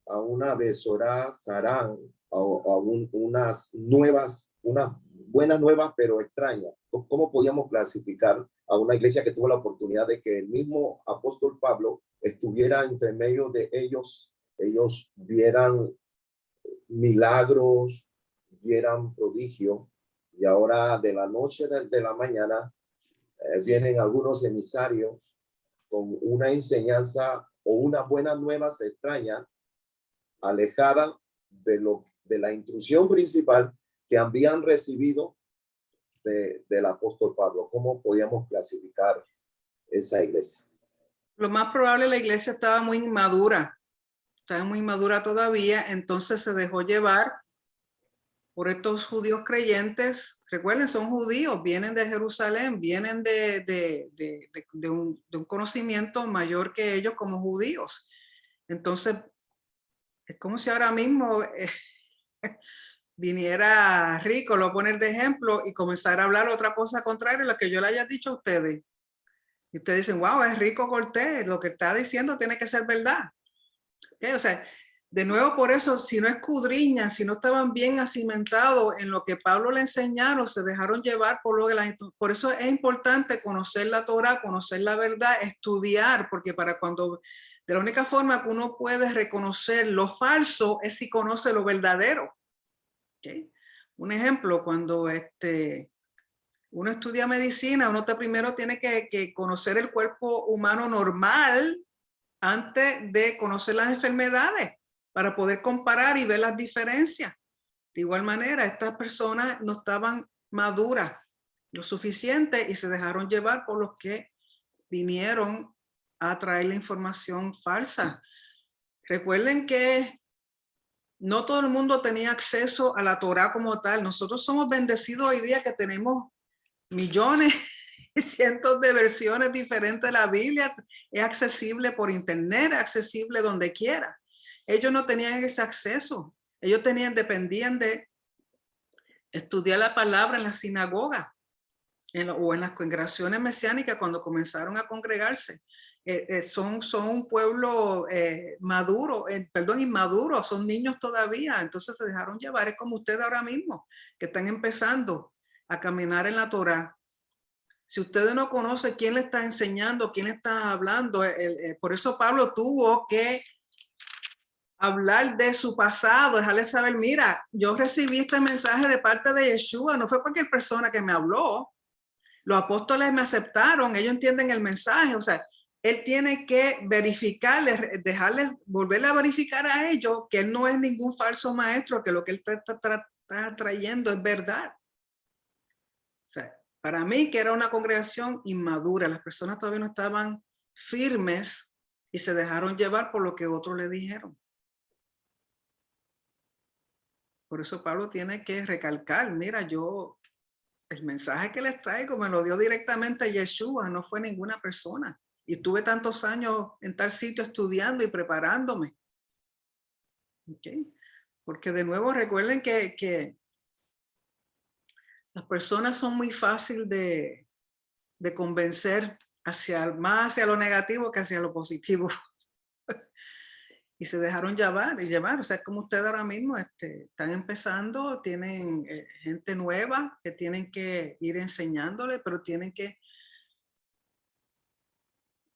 a una Besorá Sarán, a unas buenas nuevas, pero extrañas. ¿Cómo podíamos clasificar a una iglesia que tuvo la oportunidad de que el mismo apóstol Pablo estuviera entre medio de ellos? Ellos vieran milagros, vieran prodigio, y ahora de la noche de la mañana vienen algunos emisarios con una enseñanza o una buena nueva extraña, alejada de la instrucción principal que habían recibido del apóstol Pablo. ¿Cómo podíamos clasificar esa iglesia? Lo más probable, la iglesia estaba muy inmadura todavía, entonces se dejó llevar por estos judíos creyentes. Recuerden, son judíos, vienen de Jerusalén, vienen de un conocimiento mayor que ellos como judíos. Entonces, es como si ahora mismo viniera Rico, lo voy a poner de ejemplo, y comenzar a hablar otra cosa contraria a lo que yo le haya dicho a ustedes. Y ustedes dicen, wow, es Rico Cortés, lo que está diciendo tiene que ser verdad. ¿Okay? O sea, de nuevo, por eso, si no escudriñan, si no estaban bien acimentados en lo que Pablo le enseñaron, se dejaron llevar por lo que por eso es importante conocer la Torá, conocer la verdad, estudiar, porque para cuando, de la única forma que uno puede reconocer lo falso es si conoce lo verdadero. ¿Okay? Un ejemplo, cuando uno estudia medicina, uno primero tiene que conocer el cuerpo humano normal antes de conocer las enfermedades, para poder comparar y ver las diferencias. De igual manera, estas personas no estaban maduras lo suficiente y se dejaron llevar por los que vinieron a traer la información falsa. Recuerden que no todo el mundo tenía acceso a la Torá como tal. Nosotros somos bendecidos hoy día que tenemos millones y cientos de versiones diferentes de la Biblia. Es accesible por internet, es accesible donde quiera. Ellos no tenían ese acceso. Ellos dependían de estudiar la palabra en la sinagoga o en las congregaciones mesiánicas cuando comenzaron a congregarse. Son un pueblo inmaduro, son niños todavía, entonces se dejaron llevar. Es como ustedes ahora mismo, que están empezando a caminar en la Torá. Si ustedes no conocen quién le está enseñando, quién le está hablando, por eso Pablo tuvo que hablar de su pasado, dejarle saber, mira, yo recibí este mensaje de parte de Yeshua, no fue cualquier persona que me habló. Los apóstoles me aceptaron, ellos entienden el mensaje, o sea, él tiene que verificarles, dejarles, volverle a verificar a ellos que él no es ningún falso maestro, que lo que él está trayendo es verdad. O sea, para mí que era una congregación inmadura, las personas todavía no estaban firmes y se dejaron llevar por lo que otros le dijeron. Por eso Pablo tiene que recalcar, mira, el mensaje que les traigo me lo dio directamente Yeshua, no fue ninguna persona. Y tuve tantos años en tal sitio estudiando y preparándome. ¿Okay? Porque de nuevo recuerden que las personas son muy fáciles de convencer más hacia lo negativo que hacia lo positivo. Y se dejaron llevar, o sea, como ustedes ahora mismo están empezando, tienen gente nueva que tienen que ir enseñándole, pero tienen que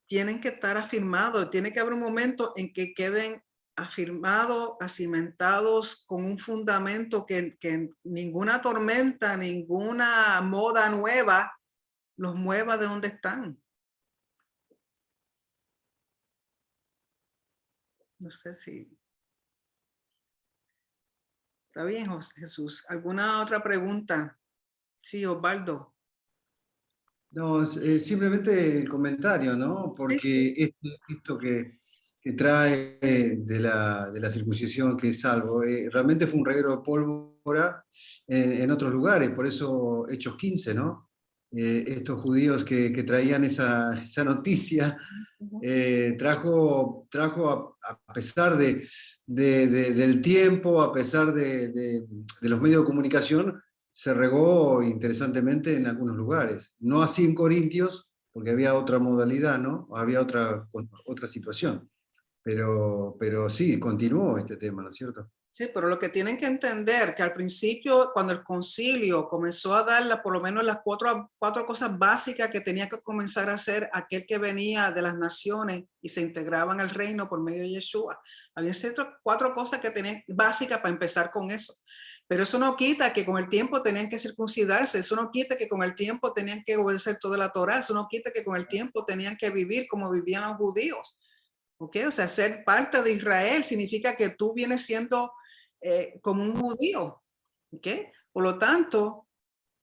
estar afirmados, tiene que haber un momento en que queden afirmados, acimentados con un fundamento que ninguna tormenta, ninguna moda nueva los mueva de donde están. No sé si... ¿Está bien, Jesús? ¿Alguna otra pregunta? Sí, Osvaldo. No, simplemente el comentario, ¿no? Porque esto que trae de la circuncisión, que es salvo, realmente fue un reguero de pólvora en otros lugares, por eso Hechos 15, ¿no? Estos judíos que traían esa noticia, trajo a pesar del tiempo, a pesar de los medios de comunicación, se regó interesantemente en algunos lugares. No así en Corintios, porque había otra modalidad, ¿no? Había otra situación. Pero sí, continuó este tema, ¿no es cierto? Sí, pero lo que tienen que entender que al principio, cuando el concilio comenzó a dar por lo menos las cuatro cosas básicas que tenía que comenzar a hacer aquel que venía de las naciones y se integraban al reino por medio de Yeshua, había cuatro cosas que tenían básicas para empezar con eso. Pero eso no quita que con el tiempo tenían que circuncidarse, eso no quita que con el tiempo tenían que obedecer toda la Torá, eso no quita que con el tiempo tenían que vivir como vivían los judíos. ¿Ok? O sea, ser parte de Israel significa que tú vienes siendo como un judío. ¿Ok? Por lo tanto,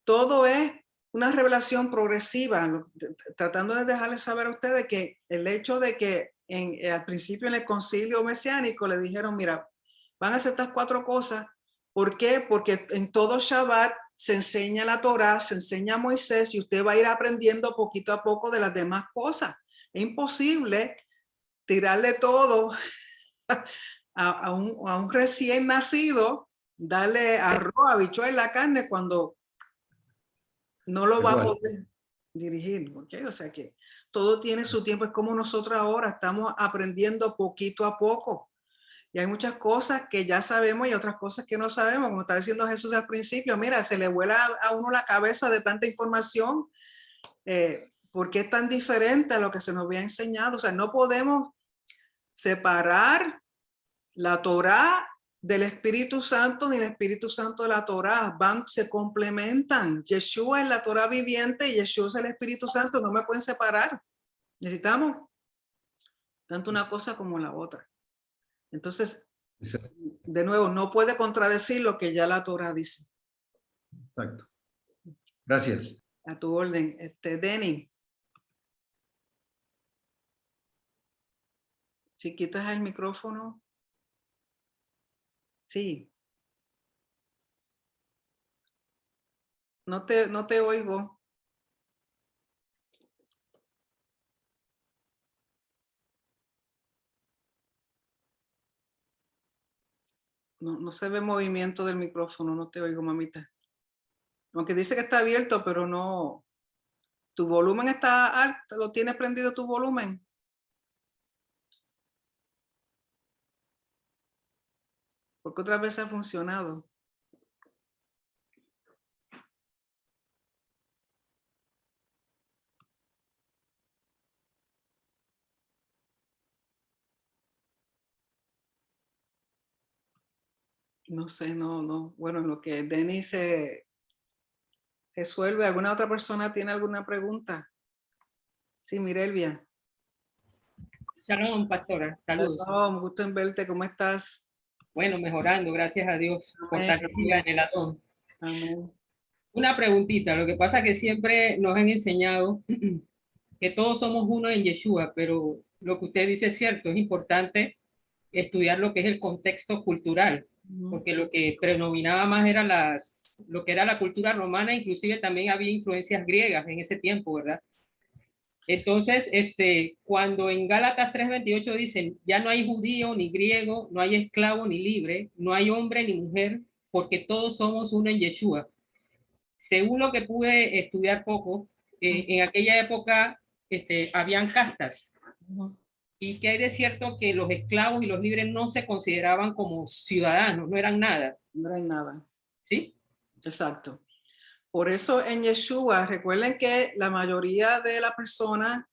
todo es una revelación progresiva, tratando de dejarles saber a ustedes que el hecho de que al principio en el concilio mesiánico le dijeron, mira, van a hacer estas 4 cosas. ¿Por qué? Porque en todo Shabbat se enseña la Torá, se enseña a Moisés y usted va a ir aprendiendo poquito a poco de las demás cosas. Es imposible tirarle todo a un recién nacido, darle arroz, habichuela, la carne cuando no lo va a poder dirigir. ¿Okay? O sea que todo tiene su tiempo. Es como nosotros ahora estamos aprendiendo poquito a poco. Y hay muchas cosas que ya sabemos y otras cosas que no sabemos. Como está diciendo Jesús al principio, mira, se le vuela a uno la cabeza de tanta información. ¿Por qué es tan diferente a lo que se nos había enseñado? O sea, no podemos separar la Torá del Espíritu Santo ni el Espíritu Santo de la Torá. Se complementan. Yeshua es la Torá viviente y Yeshua es el Espíritu Santo. No me pueden separar. Necesitamos tanto una cosa como la otra. Entonces, de nuevo, no puede contradecir lo que ya la Torá dice. Exacto. Gracias. A tu orden. Denny. Si quitas el micrófono. Sí. No te oigo. No se ve movimiento del micrófono, no te oigo, mamita. Aunque dice que está abierto, pero no. ¿Tu volumen está alto? ¿Lo tienes prendido tu volumen? Porque otras veces ha funcionado. No sé, no. Bueno, en lo que Denis se resuelve, ¿alguna otra persona tiene alguna pregunta? Sí, Mirelvia. Shalom, pastora. Saludos. Shalom, gusto en verte. ¿Cómo estás? Bueno, mejorando, gracias a Dios. Fortalecida en el atón. Amén. Una preguntita. Lo que pasa es que siempre nos han enseñado que todos somos uno en Yeshua, pero lo que usted dice es cierto. Es importante estudiar lo que es el contexto cultural, porque lo que predominaba más era lo que era la cultura romana, inclusive también había influencias griegas en ese tiempo, ¿verdad? Entonces, cuando en Gálatas 3:28 dicen, ya no hay judío ni griego, no hay esclavo ni libre, no hay hombre ni mujer, porque todos somos uno en Yeshua. Según lo que pude estudiar poco, en aquella época habían castas. Y que hay de cierto que los esclavos y los libres no se consideraban como ciudadanos, no eran nada. No eran nada. ¿Sí? Exacto. Por eso en Yeshua, recuerden que la mayoría de la persona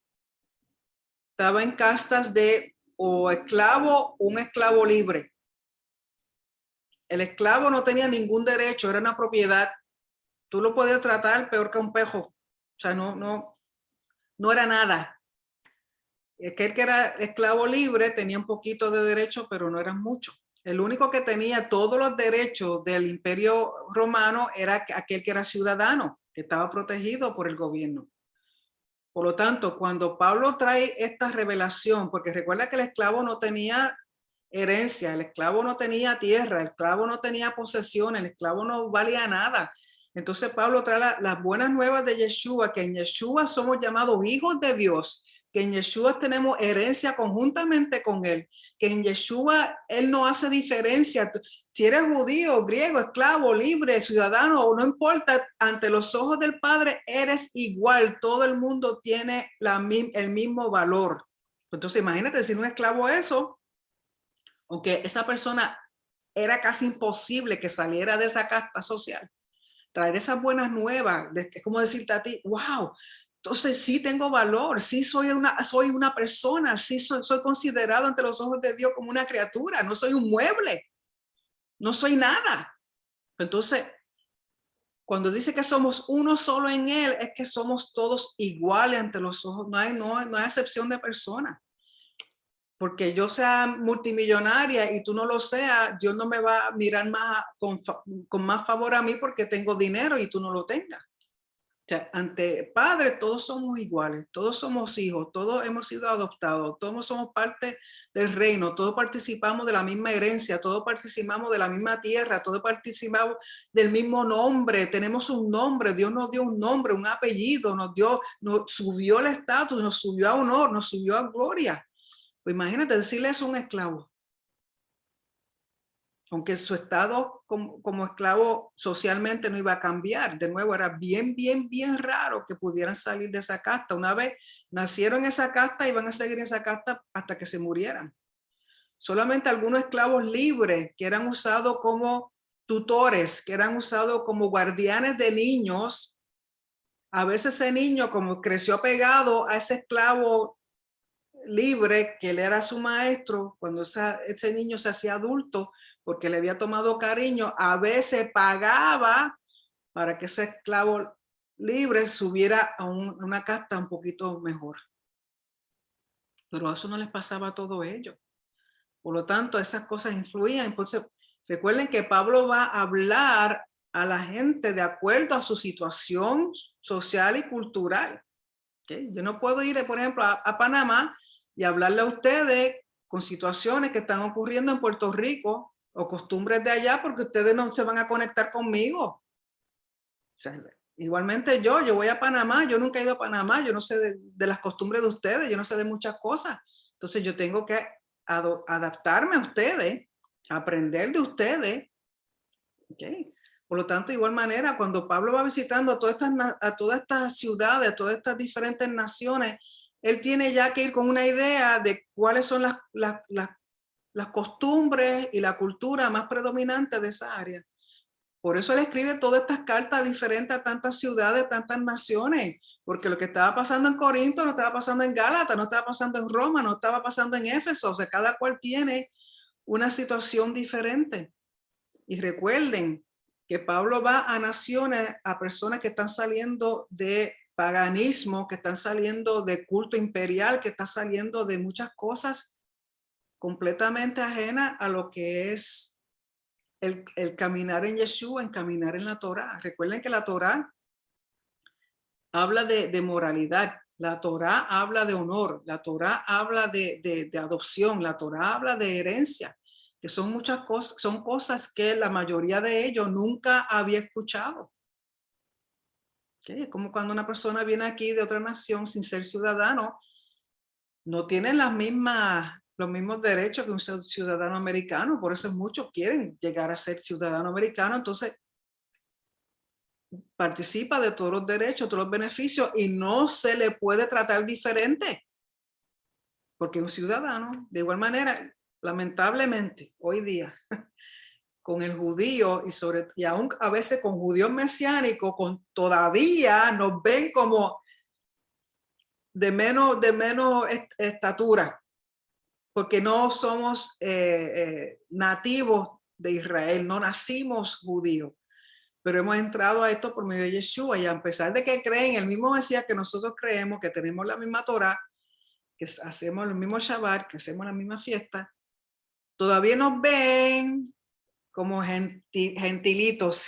estaba en castas de o esclavo o un esclavo libre. El esclavo no tenía ningún derecho, era una propiedad. Tú lo podías tratar peor que un pejo. O sea, no era nada. Aquel que era esclavo libre tenía un poquito de derecho, pero no eran muchos. El único que tenía todos los derechos del Imperio Romano era aquel que era ciudadano, que estaba protegido por el gobierno. Por lo tanto, cuando Pablo trae esta revelación, porque recuerda que el esclavo no tenía herencia, el esclavo no tenía tierra, el esclavo no tenía posesiones, el esclavo no valía nada. Entonces Pablo trae las buenas nuevas de Yeshua, que en Yeshua somos llamados hijos de Dios, que en Yeshua tenemos herencia conjuntamente con Él, que en Yeshua Él no hace diferencia. Si eres judío, griego, esclavo, libre, ciudadano, o no importa, ante los ojos del Padre eres igual. Todo el mundo tiene el mismo valor. Entonces imagínate decir un esclavo eso, aunque esa persona era casi imposible que saliera de esa casta social. Traer esas buenas nuevas, es como decirte a ti, wow, entonces sí tengo valor, sí soy una persona, sí soy considerado ante los ojos de Dios como una criatura, no soy un mueble, no soy nada. Entonces, cuando dice que somos uno solo en Él, es que somos todos iguales ante los ojos. No hay excepción de persona. Porque yo sea multimillonaria y tú no lo seas, Dios no me va a mirar más con más favor a mí porque tengo dinero y tú no lo tengas. O sea, ante Padre todos somos iguales, todos somos hijos, todos hemos sido adoptados, todos somos parte del reino, todos participamos de la misma herencia, todos participamos de la misma tierra, todos participamos del mismo nombre, tenemos un nombre, Dios nos dio un nombre, un apellido, nos subió el estatus, nos subió a honor, nos subió a gloria. Pues imagínate decirle eso a un esclavo. Aunque su estado como esclavo socialmente no iba a cambiar. De nuevo, era bien raro que pudieran salir de esa casta. Una vez nacieron en esa casta, iban a seguir en esa casta hasta que se murieran. Solamente algunos esclavos libres que eran usados como tutores, que eran usados como guardianes de niños. A veces ese niño, como creció pegado a ese esclavo libre, que él era su maestro, cuando ese niño se hacía adulto, porque le había tomado cariño, a veces pagaba para que ese esclavo libre subiera a una casta un poquito mejor. Pero eso no les pasaba a todos ellos. Por lo tanto, esas cosas influían. Entonces, recuerden que Pablo va a hablar a la gente de acuerdo a su situación social y cultural. ¿Okay? Yo no puedo ir, por ejemplo, a Panamá y hablarle a ustedes con situaciones que están ocurriendo en Puerto Rico o costumbres de allá porque ustedes no se van a conectar conmigo. O sea, igualmente yo voy a Panamá, yo nunca he ido a Panamá, yo no sé de las costumbres de ustedes, yo no sé de muchas cosas. Entonces yo tengo que adaptarme a ustedes, aprender de ustedes. ¿Okay? Por lo tanto, de igual manera, cuando Pablo va visitando a todas estas ciudades, a todas estas diferentes naciones, él tiene ya que ir con una idea de cuáles son las costumbres y la cultura más predominante de esa área. Por eso él escribe todas estas cartas diferentes a tantas ciudades, tantas naciones, porque lo que estaba pasando en Corinto no estaba pasando en Gálatas, no estaba pasando en Roma, no estaba pasando en Éfeso. O sea, cada cual tiene una situación diferente. Y recuerden que Pablo va a naciones, a personas que están saliendo de paganismo, que están saliendo de culto imperial, que están saliendo de muchas cosas completamente ajenas a lo que es el caminar en Yeshua, en caminar en la Torá. Recuerden que la Torá habla de moralidad, la Torá habla de honor, la Torá habla de adopción, la Torá habla de herencia, que son muchas cosas, son cosas que la mayoría de ellos nunca había escuchado. ¿Okay? Como cuando una persona viene aquí de otra nación sin ser ciudadano, no tienen los mismos derechos que un ciudadano americano, por eso muchos quieren llegar a ser ciudadano americano, entonces participa de todos los derechos, todos los beneficios y no se le puede tratar diferente porque es un ciudadano. De igual manera, lamentablemente, hoy día, con el judío y aún a veces con judíos mesiánicos, todavía nos ven como de menos estatura, porque no somos nativos de Israel, no nacimos judíos. Pero hemos entrado a esto por medio de Yeshua y a pesar de que creen el mismo Mesías que nosotros creemos, que tenemos la misma Torá, que hacemos el mismo Shabbat, que hacemos la misma fiesta, todavía nos ven como gentilitos.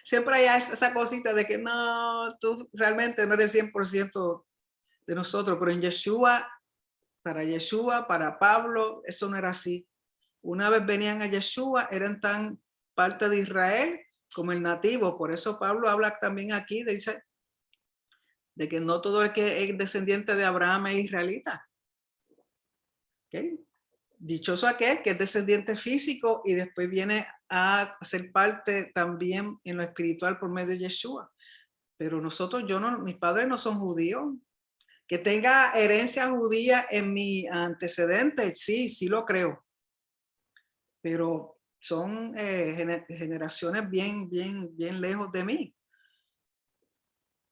Siempre hay esa cosita de que no, tú realmente no eres 100% de nosotros, pero en Yeshua, para Pablo, eso no era así. Una vez venían a Yeshua, eran tan parte de Israel como el nativo. Por eso Pablo habla también aquí, dice, de que no todo el que es descendiente de Abraham es israelita. ¿Okay? Dichoso aquel que es descendiente físico y después viene a ser parte también en lo espiritual por medio de Yeshua. Pero nosotros, mis padres no son judíos. Que tenga herencia judía en mi antecedente, sí lo creo. Pero son generaciones bien lejos de mí.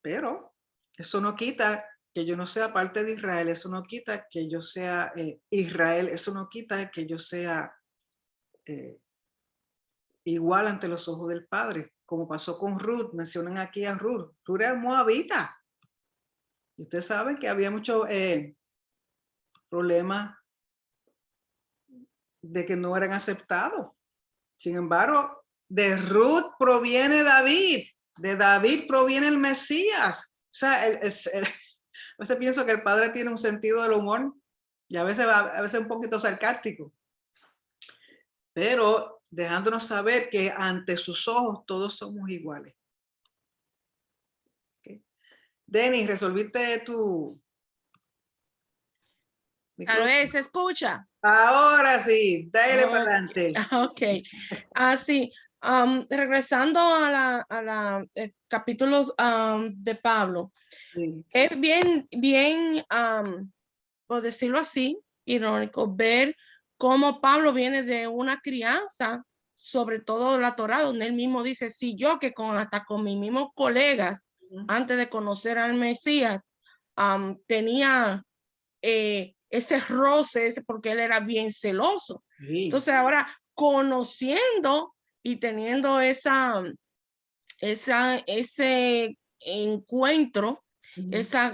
Pero eso no quita que yo no sea parte de Israel, eso no quita que yo sea Israel, eso no quita que yo sea igual ante los ojos del Padre, como pasó con Ruth. Mencionan aquí a Ruth. Ruth era moabita. Y ustedes saben que había muchos problemas de que no eran aceptados. Sin embargo, de Ruth proviene David, de David proviene el Mesías. O sea, a veces pienso que el Padre tiene un sentido del humor y a veces un poquito sarcástico, pero dejándonos saber que ante sus ojos todos somos iguales. ¿Okay? Denis, ¿resolviste tu Tal vez se escucha. Ahora sí, dale para adelante. Ok, así, regresando a la capítulos de Pablo, Sí. es bien, por decirlo así, irónico, ver cómo Pablo viene de una crianza, sobre todo la Torá, donde él mismo dice, si yo que hasta con mis mismos colegas, antes de conocer al Mesías, tenía ese roce, porque él era bien celoso. Sí. Entonces ahora conociendo y teniendo ese encuentro,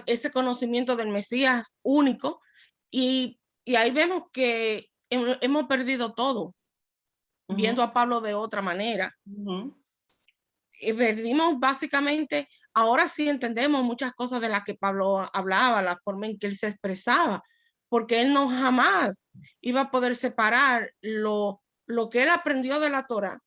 ese conocimiento del Mesías único, y ahí vemos que hemos perdido todo, viendo a Pablo de otra manera. Y perdimos básicamente, ahora sí entendemos muchas cosas de las que Pablo hablaba, la forma en que él se expresaba, porque él no jamás iba a poder separar lo que él aprendió de la Torá,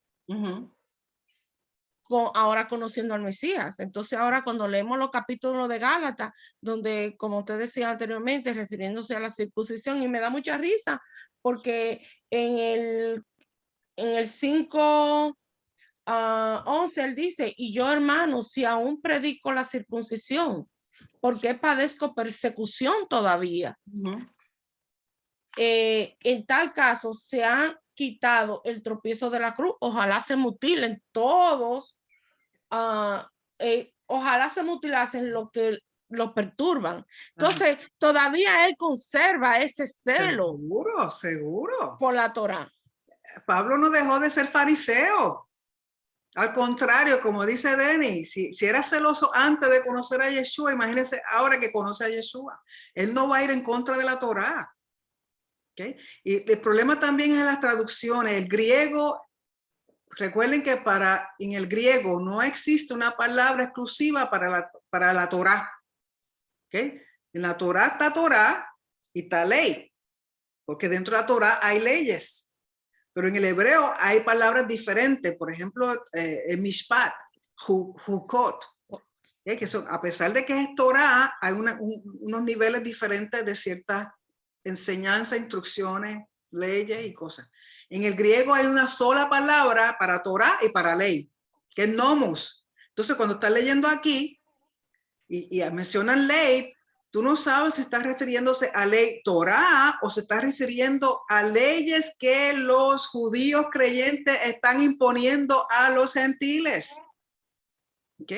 ahora conociendo al Mesías. Entonces ahora cuando leemos los capítulos de Gálatas, donde, como usted decía anteriormente, refiriéndose a la circuncisión, y me da mucha risa, porque en el 5... 11, él dice, y yo, hermano, si aún predico la circuncisión, ¿por qué padezco persecución todavía? En tal caso, se ha quitado el tropiezo de la cruz. Ojalá se mutilen todos, ojalá se mutilasen lo que lo perturban. Entonces, todavía él conserva ese celo. Seguro, seguro. Por la Torá. Pablo no dejó de ser fariseo. Al contrario, como dice Denis, si era celoso antes de conocer a Yeshua, imagínense ahora que conoce a Yeshua. Él no va a ir en contra de la Torá. ¿Okay? Y el problema también es en las traducciones. El griego, recuerden que en el griego no existe una palabra exclusiva para la Torá. ¿Okay? En la Torá está Torá y está ley, porque dentro de la Torá hay leyes. Pero en el hebreo hay palabras diferentes, por ejemplo, mishpat, hukot, que son, a pesar de que es Torah, hay unos niveles diferentes de ciertas enseñanzas, instrucciones, leyes y cosas. En el griego hay una sola palabra para Torah y para ley, que es nomos. Entonces, cuando estás leyendo aquí y mencionan ley, tú no sabes si está refiriéndose a ley Torá o se está refiriendo a leyes que los judíos creyentes están imponiendo a los gentiles. ¿Ok?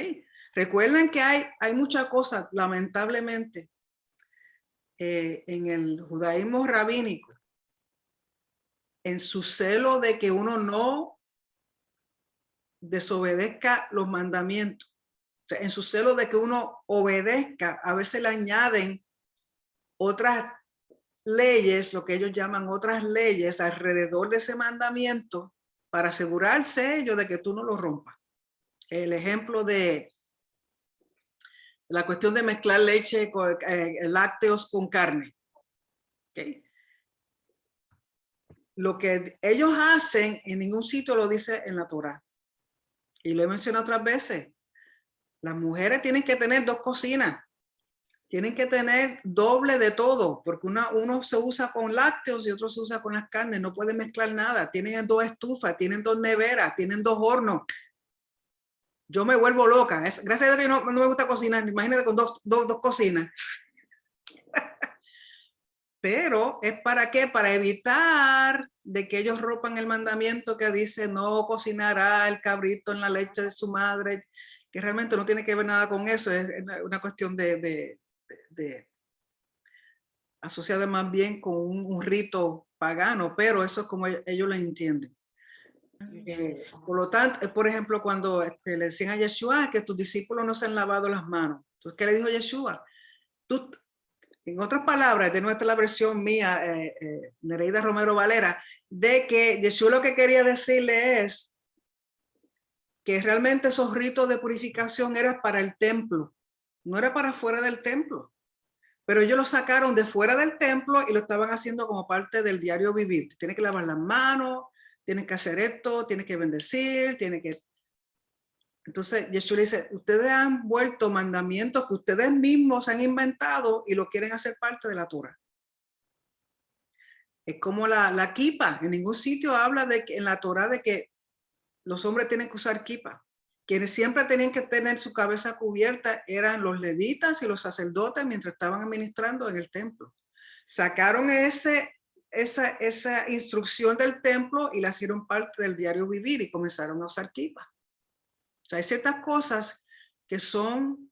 Recuerden que hay muchas cosas, lamentablemente, en el judaísmo rabínico, en su celo de que uno no desobedezca los mandamientos. En su celo de que uno obedezca, a veces le añaden otras leyes, lo que ellos llaman otras leyes alrededor de ese mandamiento para asegurarse ellos de que tú no lo rompas. El ejemplo de la cuestión de mezclar leche, lácteos con carne. ¿Okay? Lo que ellos hacen en ningún sitio lo dice en la Torá. Y lo he mencionado otras veces. Las mujeres tienen que tener 2 cocinas. Tienen que tener doble de todo, porque uno se usa con lácteos y otro se usa con las carnes. No pueden mezclar nada. Tienen 2 estufas, tienen 2 neveras, tienen 2 hornos. Yo me vuelvo loca. Gracias a Dios que no me gusta cocinar. Imagínate con dos cocinas. Pero ¿es para qué? Para evitar de que ellos rompan el mandamiento que dice no cocinará el cabrito en la leche de su madre, que realmente no tiene que ver nada con eso. Es una cuestión de asociada más bien con un rito pagano, pero eso es como ellos lo entienden. Por lo tanto, por ejemplo, cuando le decían a Yeshua que tus discípulos no se han lavado las manos. Entonces, ¿qué le dijo Yeshua? Tú, en otras palabras, de nuestra la versión mía, Nereida Romero Valera, de que Yeshua lo que quería decirle es que realmente esos ritos de purificación eran para el templo, no era para fuera del templo. Pero ellos lo sacaron de fuera del templo y lo estaban haciendo como parte del diario vivir. Tienes que lavar las manos, tienes que hacer esto, tienes que bendecir, tienes que... Entonces Yeshua le dice, ustedes han vuelto mandamientos que ustedes mismos han inventado y lo quieren hacer parte de la Torah. Es como la kipa. En ningún sitio habla de que en la Torah de que los hombres tienen que usar kipa. Quienes siempre tenían que tener su cabeza cubierta eran los levitas y los sacerdotes mientras estaban administrando en el templo. Sacaron esa instrucción del templo y la hicieron parte del diario vivir y comenzaron a usar kipa. O sea, hay ciertas cosas que son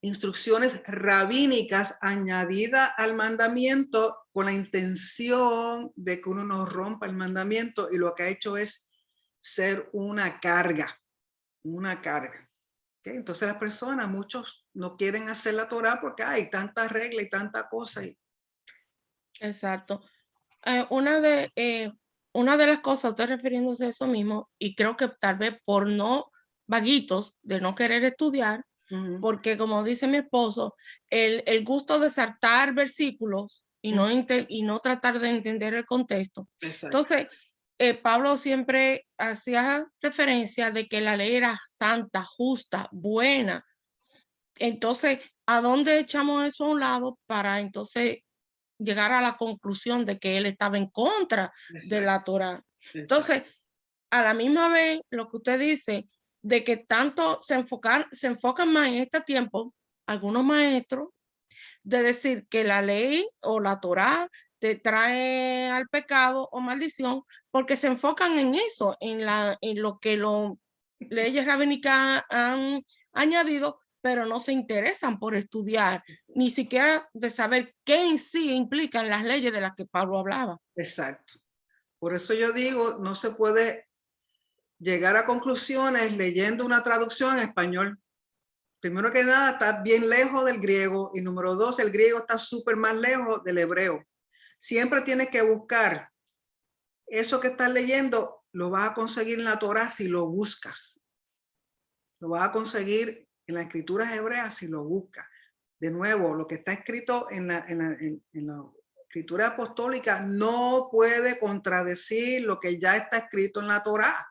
instrucciones rabínicas añadidas al mandamiento con la intención de que uno no rompa el mandamiento, y lo que ha hecho es ser una carga. ¿Okay? Entonces las personas, muchos no quieren hacer la Torah porque hay tanta regla y tanta cosa. Exacto. Una de las cosas, estoy refiriéndose a eso mismo, y creo que tal vez por no vaguitos de no querer estudiar, porque como dice mi esposo, el gusto de saltar versículos y no tratar de entender el contexto. Exacto. Entonces, Pablo siempre hacía referencia de que la ley era santa, justa, buena. Entonces, ¿a dónde echamos eso a un lado para entonces llegar a la conclusión de que él estaba en contra de la Torah? Entonces, a la misma vez, lo que usted dice, de que tanto se enfocan más en este tiempo, algunos maestros, de decir que la ley o la Torah te trae al pecado o maldición, porque se enfocan en eso, en lo que las leyes rabínicas han añadido, pero no se interesan por estudiar, ni siquiera de saber qué en sí implican las leyes de las que Pablo hablaba. Exacto. Por eso yo digo, no se puede llegar a conclusiones leyendo una traducción en español. Primero que nada, está bien lejos del griego, y número dos, el griego está súper más lejos del hebreo. Siempre tienes que buscar eso que estás leyendo, lo vas a conseguir en la Torah si lo buscas. Lo vas a conseguir en las escrituras hebreas si lo buscas. De nuevo, lo que está escrito en la escritura apostólica no puede contradecir lo que ya está escrito en la Torah.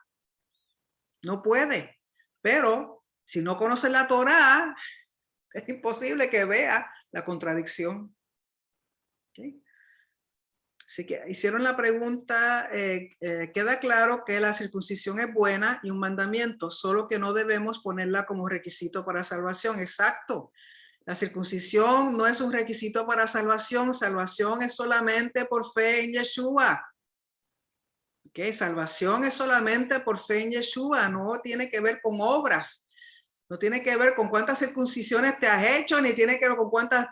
No puede. Pero si no conoces la Torah, es imposible que vea la contradicción. ¿Okay? Así que hicieron la pregunta, queda claro que la circuncisión es buena y un mandamiento, solo que no debemos ponerla como requisito para salvación. Exacto. La circuncisión no es un requisito para salvación. Salvación es solamente por fe en Yeshua. ¿Okay? Salvación es solamente por fe en Yeshua. No tiene que ver con obras. No tiene que ver con cuántas circuncisiones te has hecho, ni tiene que ver con cuántas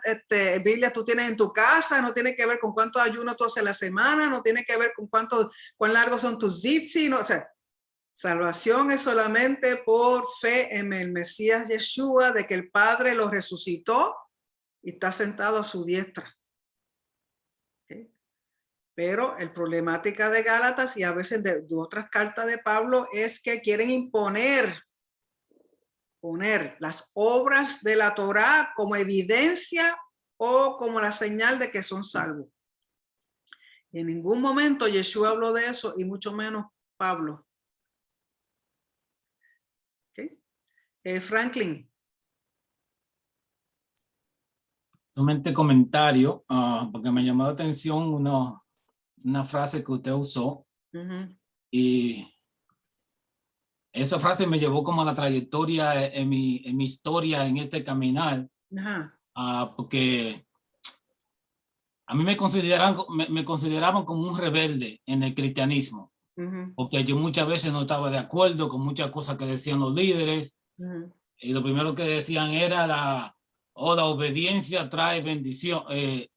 Biblias tú tienes en tu casa, no tiene que ver con cuántos ayunos tú haces a la semana, no tiene que ver con cuán largos son tus zitzi, no, o sea, salvación es solamente por fe en el Mesías Yeshua, de que el Padre lo resucitó y está sentado a su diestra. ¿Okay? Pero el problemática de Gálatas y a veces de otras cartas de Pablo es que quieren imponer las obras de la Torá como evidencia o como la señal de que son salvos. Y en ningún momento Yeshua habló de eso, y mucho menos Pablo. ¿Okay? Franklin. Solamente comentario, porque me llamó la atención una frase que usted usó, y esa frase me llevó como a la trayectoria en mi historia en este caminar, porque a mí me consideraban como un rebelde en el cristianismo, porque yo muchas veces no estaba de acuerdo con muchas cosas que decían los líderes, y lo primero que decían era la obediencia trae bendición,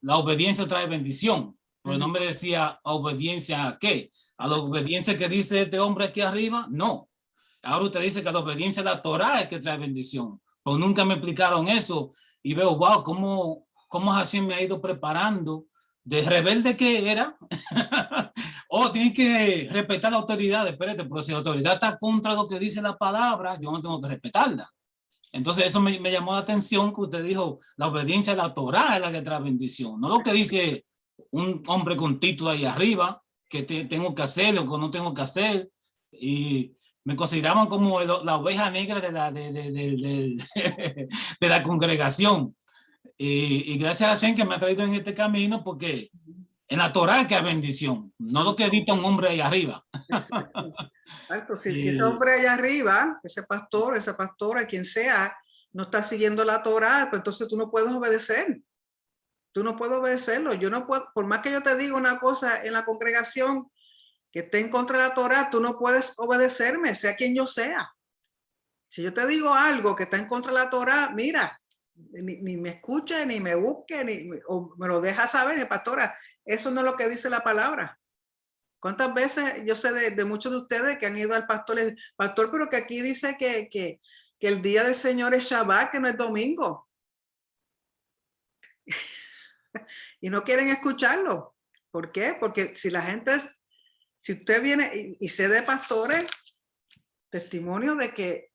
la obediencia trae bendición, pero no me decía obediencia a qué, a la obediencia que dice este hombre aquí arriba, no. Ahora usted dice que la obediencia a la Torá es que trae bendición. Pero nunca me explicaron eso. Y veo, wow, cómo Hashem me ha ido preparando de rebelde que era. Tiene que respetar la autoridad. Espérate, pero si la autoridad está contra lo que dice la palabra, yo no tengo que respetarla. Entonces eso me llamó la atención que usted dijo, la obediencia a la Torá es la que trae bendición. No lo que dice un hombre con título ahí arriba, que tengo que hacer o que no tengo que hacer. Y me consideraban como la oveja negra de la congregación. Y gracias a Hashem que me ha traído en este camino, porque en la Torá que hay bendición, no lo que dicta un hombre ahí arriba. Exacto. Si ese hombre allá arriba, ese pastor, esa pastora, quien sea, no está siguiendo la Torá, pues entonces tú no puedes obedecer. Tú no puedes obedecerlo. Yo no puedo, por más que yo te diga una cosa en la congregación que esté en contra de la Torá, tú no puedes obedecerme, sea quien yo sea. Si yo te digo algo que está en contra de la Torá, mira, ni me escuche, ni me busque, o me lo deja saber, pastora, eso no es lo que dice la palabra. ¿Cuántas veces yo sé de muchos de ustedes que han ido al pastor, pastor, pero que aquí dice que el día del Señor es Shabbat, que no es domingo? Y no quieren escucharlo. ¿Por qué? Porque si usted viene y sé de pastores, testimonio de que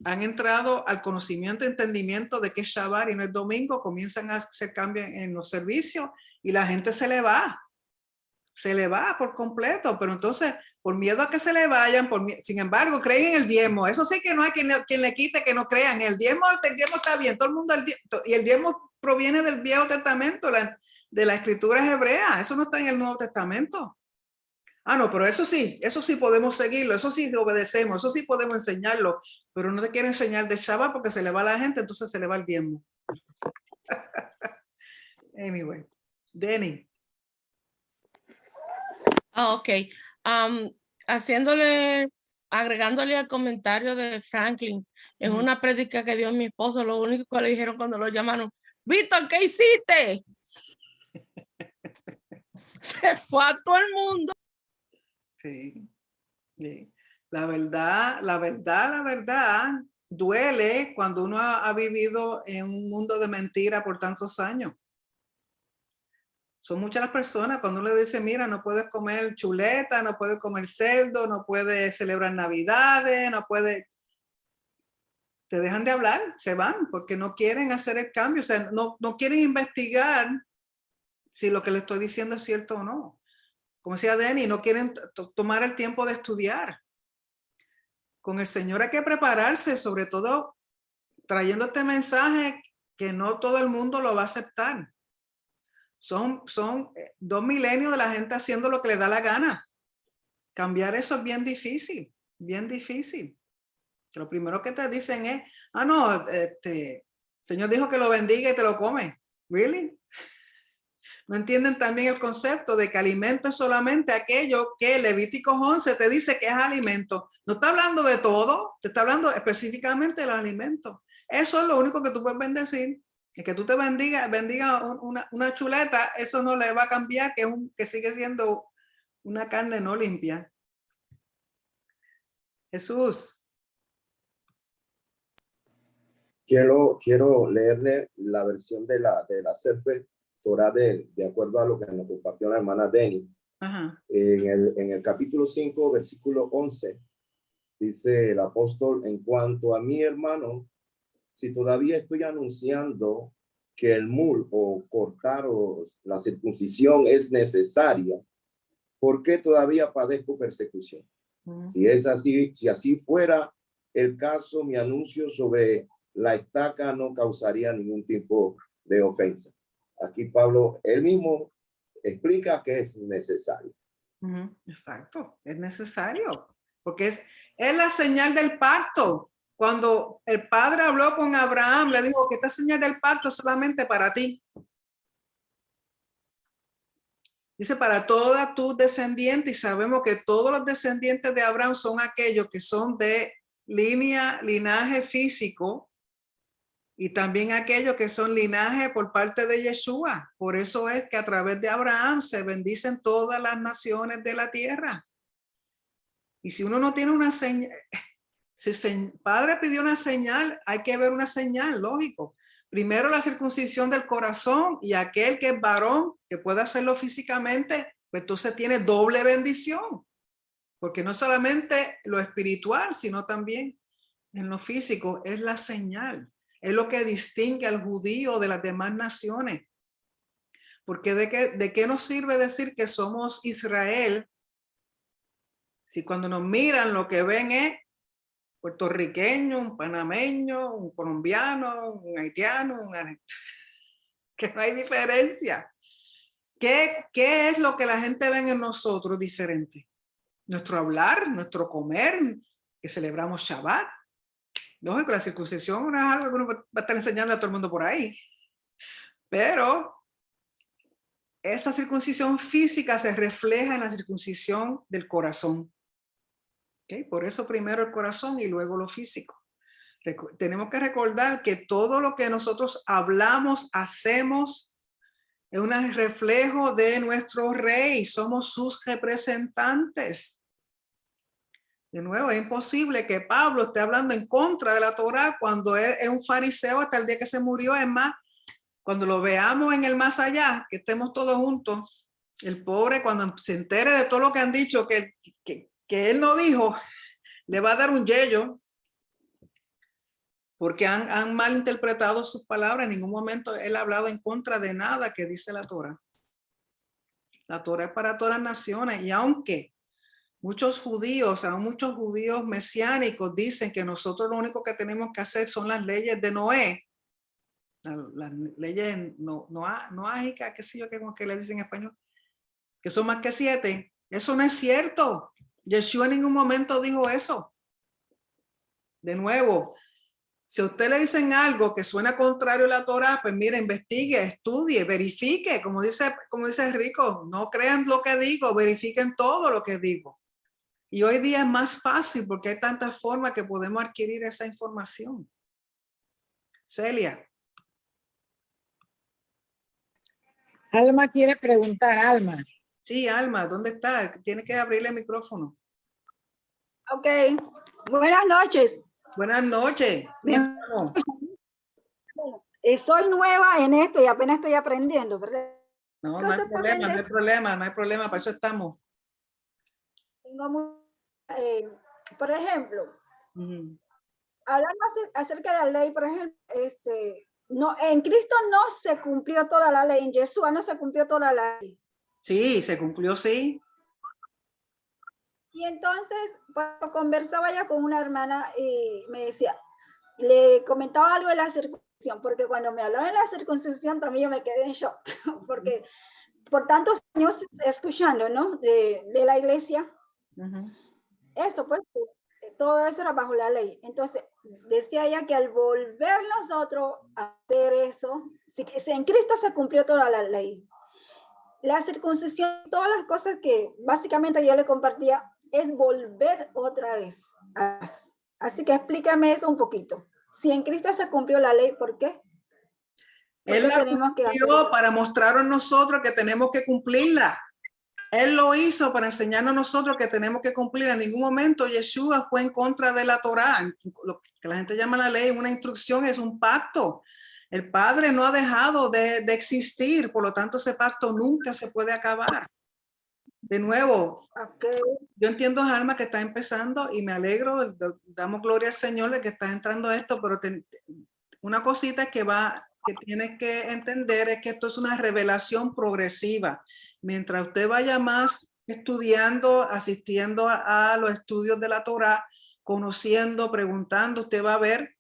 han entrado al conocimiento, entendimiento de que es Shabbat y no es domingo, comienzan a hacer cambios en los servicios y la gente se le va por completo, pero entonces por miedo a que se le vayan, sin embargo creen en el diezmo. Eso sí que no hay quien le quite que no crean. El diezmo está bien, todo el mundo, y el diezmo proviene del Viejo Testamento, de la escritura hebrea. Eso no está en el Nuevo Testamento. No, pero eso sí podemos seguirlo, eso sí obedecemos, eso sí podemos enseñarlo, pero no te quiere enseñar de Shabbat porque se le va a la gente, entonces se le va el diezmo. Anyway, Denny. Ok. Agregándole al comentario de Franklin, en una prédica que dio mi esposo, lo único que le dijeron cuando lo llamaron, Víctor, ¿qué hiciste? Se fue a todo el mundo. Sí. La verdad, duele cuando uno ha vivido en un mundo de mentira por tantos años. Son muchas las personas cuando uno le dice, mira, no puedes comer chuleta, no puedes comer cerdo, no puedes celebrar Navidades, te dejan de hablar, se van porque no quieren hacer el cambio, o sea, no quieren investigar si lo que le estoy diciendo es cierto o no. Como decía Denny, no quieren tomar el tiempo de estudiar. Con el Señor hay que prepararse, sobre todo trayendo este mensaje que no todo el mundo lo va a aceptar. Son 2 milenios de la gente haciendo lo que le da la gana. Cambiar eso es bien difícil, bien difícil. Lo primero que te dicen es, no, Señor dijo que lo bendiga y te lo come. ¿Really? No entienden también el concepto de que alimento es solamente aquello que Levítico 11 te dice que es alimento. No está hablando de todo, te está hablando específicamente del alimento. Eso es lo único que tú puedes bendecir. Y que tú te bendiga una chuleta, eso no le va a cambiar, que sigue siendo una carne no limpia. Jesús. Quiero leerle la versión de la Sefer Torah de acuerdo a lo que nos compartió la hermana Denny. Ajá. En el capítulo 5, versículo 11, dice el apóstol, en cuanto a mi hermano, si todavía estoy anunciando que el mul o cortar o la circuncisión es necesaria, ¿por qué todavía padezco persecución? Si es así, si así fuera el caso, mi anuncio sobre la estaca no causaría ningún tipo de ofensa. Aquí Pablo, él mismo explica que es necesario. Exacto, es necesario, porque es la señal del pacto. Cuando el padre habló con Abraham, le dijo que esta señal del pacto es solamente para ti. Dice, para toda tu descendiente, y sabemos que todos los descendientes de Abraham son aquellos que son de linaje físico, y también aquellos que son linaje por parte de Yeshua. Por eso es que a través de Abraham se bendicen todas las naciones de la tierra. Y si uno no tiene una señal, si el padre pidió una señal, hay que ver una señal, lógico. Primero la circuncisión del corazón, y aquel que es varón, que puede hacerlo físicamente, pues entonces tiene doble bendición. Porque no solamente lo espiritual, sino también en lo físico, es la señal. Es lo que distingue al judío de las demás naciones. Porque ¿de qué nos sirve decir que somos Israel si cuando nos miran lo que ven es puertorriqueño, un panameño, un colombiano, un haitiano, que no hay diferencia? ¿Qué es lo que la gente ve en nosotros diferente? Nuestro hablar, nuestro comer, que celebramos Shabbat. Lógico, la circuncisión no es algo que uno va a estar enseñando a todo el mundo por ahí. Pero esa circuncisión física se refleja en la circuncisión del corazón. ¿Okay? Por eso primero el corazón y luego lo físico. Tenemos que recordar que todo lo que nosotros hablamos, hacemos, es un reflejo de nuestro rey. Somos sus representantes. De nuevo, es imposible que Pablo esté hablando en contra de la Torá cuando él es un fariseo hasta el día que se murió. Es más, cuando lo veamos en el más allá, que estemos todos juntos, el pobre cuando se entere de todo lo que han dicho que él no dijo, le va a dar un yello, porque han malinterpretado sus palabras. En ningún momento él ha hablado en contra de nada que dice la Torá. La Torá es para todas las naciones, y aunque muchos judíos mesiánicos dicen que nosotros lo único que tenemos que hacer son las leyes de Noé, las leyes noágicas, qué sé yo, que le dicen en español, que son más que 7. Eso no es cierto. Yeshua en ningún momento dijo eso. De nuevo, si a usted le dicen algo que suena contrario a la Torá, pues mire, investigue, estudie, verifique, como dice Rico, no crean lo que digo, verifiquen todo lo que digo. Y hoy día es más fácil porque hay tantas formas que podemos adquirir esa información. Celia. Alma quiere preguntar, Alma. Sí, Alma, ¿dónde está? Tiene que abrirle el micrófono. Ok, buenas noches. Buenas noches. Soy nueva en esto y apenas estoy aprendiendo, ¿verdad? No hay problema, para eso estamos. Tengo por ejemplo, hablando acerca de la ley, por ejemplo, no, en Cristo no se cumplió toda la ley, en Yeshua no se cumplió toda la ley. Sí, se cumplió, sí. Y entonces, cuando conversaba ya con una hermana y me decía, le comentaba algo de la circuncisión, porque cuando me hablaban de la circuncisión también yo me quedé en shock, porque por tantos años escuchando, ¿no? De la iglesia, eso pues, todo eso era bajo la ley. Entonces, decía ella que al volver nosotros a hacer eso, si en Cristo se cumplió toda la ley. La circuncisión, todas las cosas que básicamente yo le compartía, es volver otra vez. Así que explícame eso un poquito. Si en Cristo se cumplió la ley, ¿por qué? Él la cumplió para mostrarnos nosotros que tenemos que cumplirla. Él lo hizo para enseñarnos nosotros que tenemos que cumplir. En ningún momento Yeshua fue en contra de la Torá. Lo que la gente llama la ley, una instrucción, es un pacto. El Padre no ha dejado de existir, por lo tanto ese pacto nunca se puede acabar. De nuevo, yo entiendo, Alma, que está empezando y me alegro, damos gloria al Señor de que está entrando a esto, pero una cosita que tienes que entender es que esto es una revelación progresiva. Mientras usted vaya más estudiando, asistiendo a los estudios de la Torá, conociendo, preguntando, usted va a ver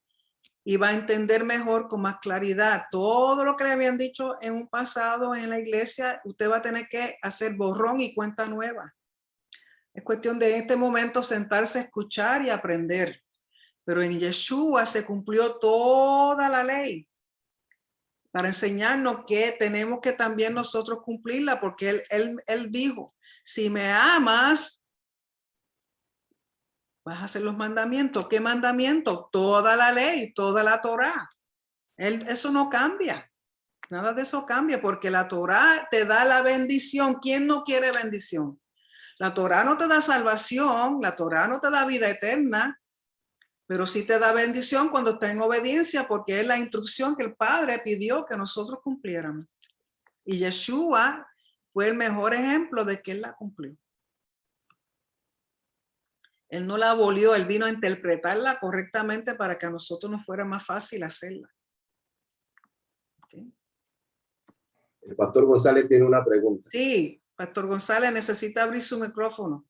y va a entender mejor, con más claridad, todo lo que le habían dicho en un pasado en la iglesia. Usted va a tener que hacer borrón y cuenta nueva. Es cuestión de en este momento sentarse a escuchar y aprender. Pero en Yeshua se cumplió toda la ley para enseñarnos que tenemos que también nosotros cumplirla, porque él dijo, si me amas, vas a hacer los mandamientos. ¿Qué mandamientos? Toda la ley, toda la Torá. Eso no cambia. Nada de eso cambia, porque la Torá te da la bendición. ¿Quién no quiere bendición? La Torá no te da salvación, la Torá no te da vida eterna, pero sí te da bendición cuando está en obediencia, porque es la instrucción que el Padre pidió que nosotros cumpliéramos. Y Yeshua fue el mejor ejemplo de que él la cumplió. Él no la abolió, él vino a interpretarla correctamente para que a nosotros nos fuera más fácil hacerla. Okay. El pastor González tiene una pregunta. Sí, Pastor González necesita abrir su micrófono.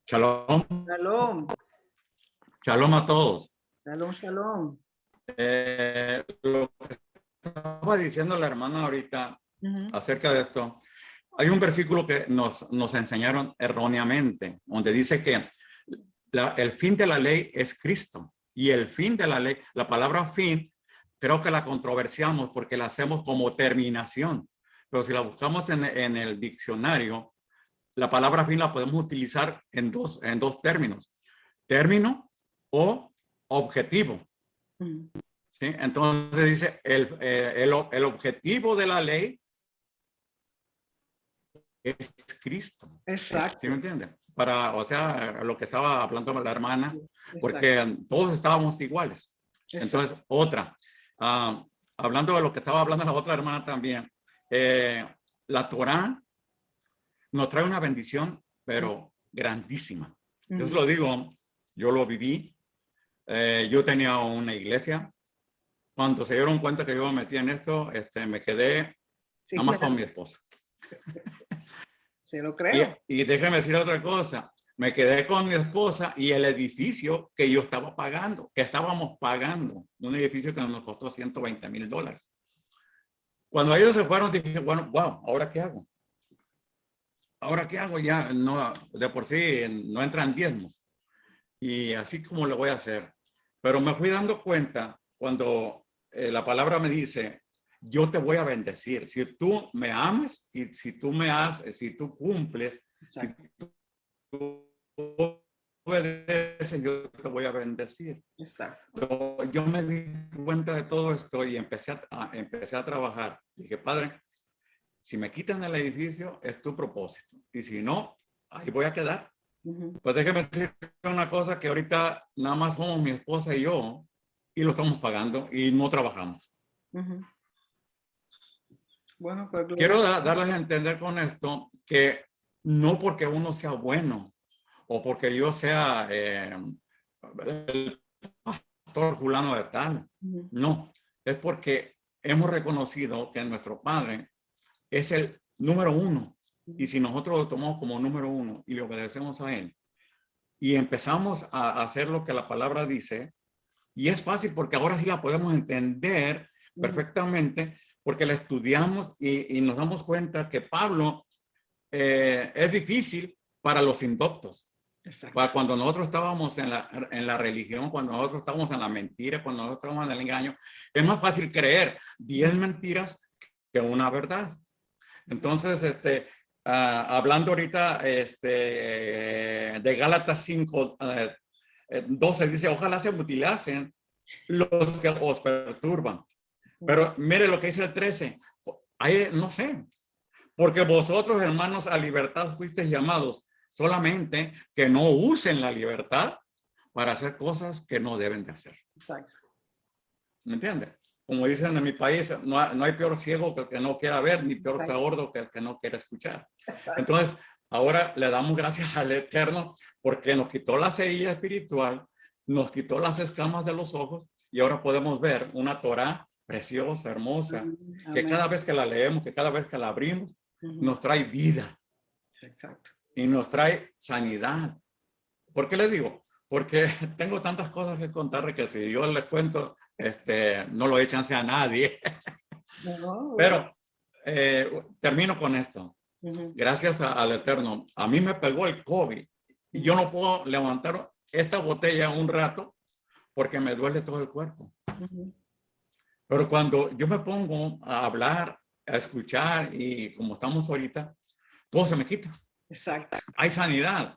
Shalom. Shalom. Shalom a todos. Shalom, shalom. Lo que estaba diciendo la hermana ahorita acerca de esto, hay un versículo que nos enseñaron erróneamente, donde dice que el fin de la ley es Cristo. Y el fin de la ley, la palabra fin, creo que la controversiamos porque la hacemos como terminación. Pero si la buscamos en el diccionario, la palabra fin la podemos utilizar en dos términos. Término o objetivo. ¿Sí? Entonces dice, el objetivo de la ley es Cristo. Exacto. ¿Sí me entiende? O sea, lo que estaba hablando la hermana, exacto, porque todos estábamos iguales. exacto. Entonces, otra, hablando de lo que estaba hablando la otra hermana también, la Torá nos trae una bendición, pero grandísima. Entonces lo digo, yo lo viví, yo tenía una iglesia. Cuando se dieron cuenta que yo me metí en esto, me quedé nada más con mi esposa. Se lo creo. Y déjeme decir otra cosa. Me quedé con mi esposa y el edificio que yo estaba pagando, que estábamos pagando, un edificio que nos costó $120,000. Cuando ellos se fueron, dije, bueno, wow, ¿ahora qué hago? ¿Ahora qué hago? Ya no, de por sí no entran diezmos. Y así como lo voy a hacer. Pero me fui dando cuenta cuando la palabra me dice, yo te voy a bendecir. Si tú me amas y si tú cumples, Exacto. si tú obedeces, yo te voy a bendecir. Exacto. Yo me di cuenta de todo esto y empecé a trabajar. Dije, Padre, si me quitan el edificio, es tu propósito. Y si no, ahí voy a quedar. Pues déjeme decir una cosa, que ahorita nada más somos mi esposa y yo, y lo estamos pagando y no trabajamos. Bueno, pues, quiero darles a entender con esto que no porque uno sea bueno o porque yo sea el pastor fulano de tal, no, es porque hemos reconocido que nuestro Padre es el número uno. Y si nosotros lo tomamos como número uno y le obedecemos a Él y empezamos a hacer lo que la palabra dice, y es fácil porque ahora sí la podemos entender perfectamente porque la estudiamos y nos damos cuenta que Pablo es difícil para los indoctos. Exacto. Para cuando nosotros estábamos en la religión, cuando nosotros estábamos en la mentira, cuando nosotros estábamos en el engaño, es más fácil creer 10 mentiras que una verdad. Entonces, hablando ahorita de Gálatas 5, 12, dice, ojalá se mutilasen los que os perturban. Pero mire lo que dice el 13. Ahí, no sé, porque vosotros, hermanos, a libertad fuisteis llamados, solamente que no usen la libertad para hacer cosas que no deben de hacer. Exacto. ¿Me entiende? Como dicen en mi país, no hay peor ciego que el que no quiera ver, ni peor sordo que el que no quiera escuchar. Entonces, ahora le damos gracias al Eterno porque nos quitó la ceguilla espiritual, nos quitó las escamas de los ojos y ahora podemos ver una Torá preciosa, hermosa, que cada vez que la leemos, que cada vez que la abrimos, nos trae vida. Exacto. Y nos trae sanidad. ¿Por qué les digo? Porque tengo tantas cosas que contarles que si yo les cuento, no lo doy chance a nadie. Pero termino con esto. Gracias al Eterno. A mí me pegó el COVID y yo no puedo levantar esta botella un rato porque me duele todo el cuerpo. Pero cuando yo me pongo a hablar, a escuchar y como estamos ahorita, todo se me quita. Exacto. Hay sanidad.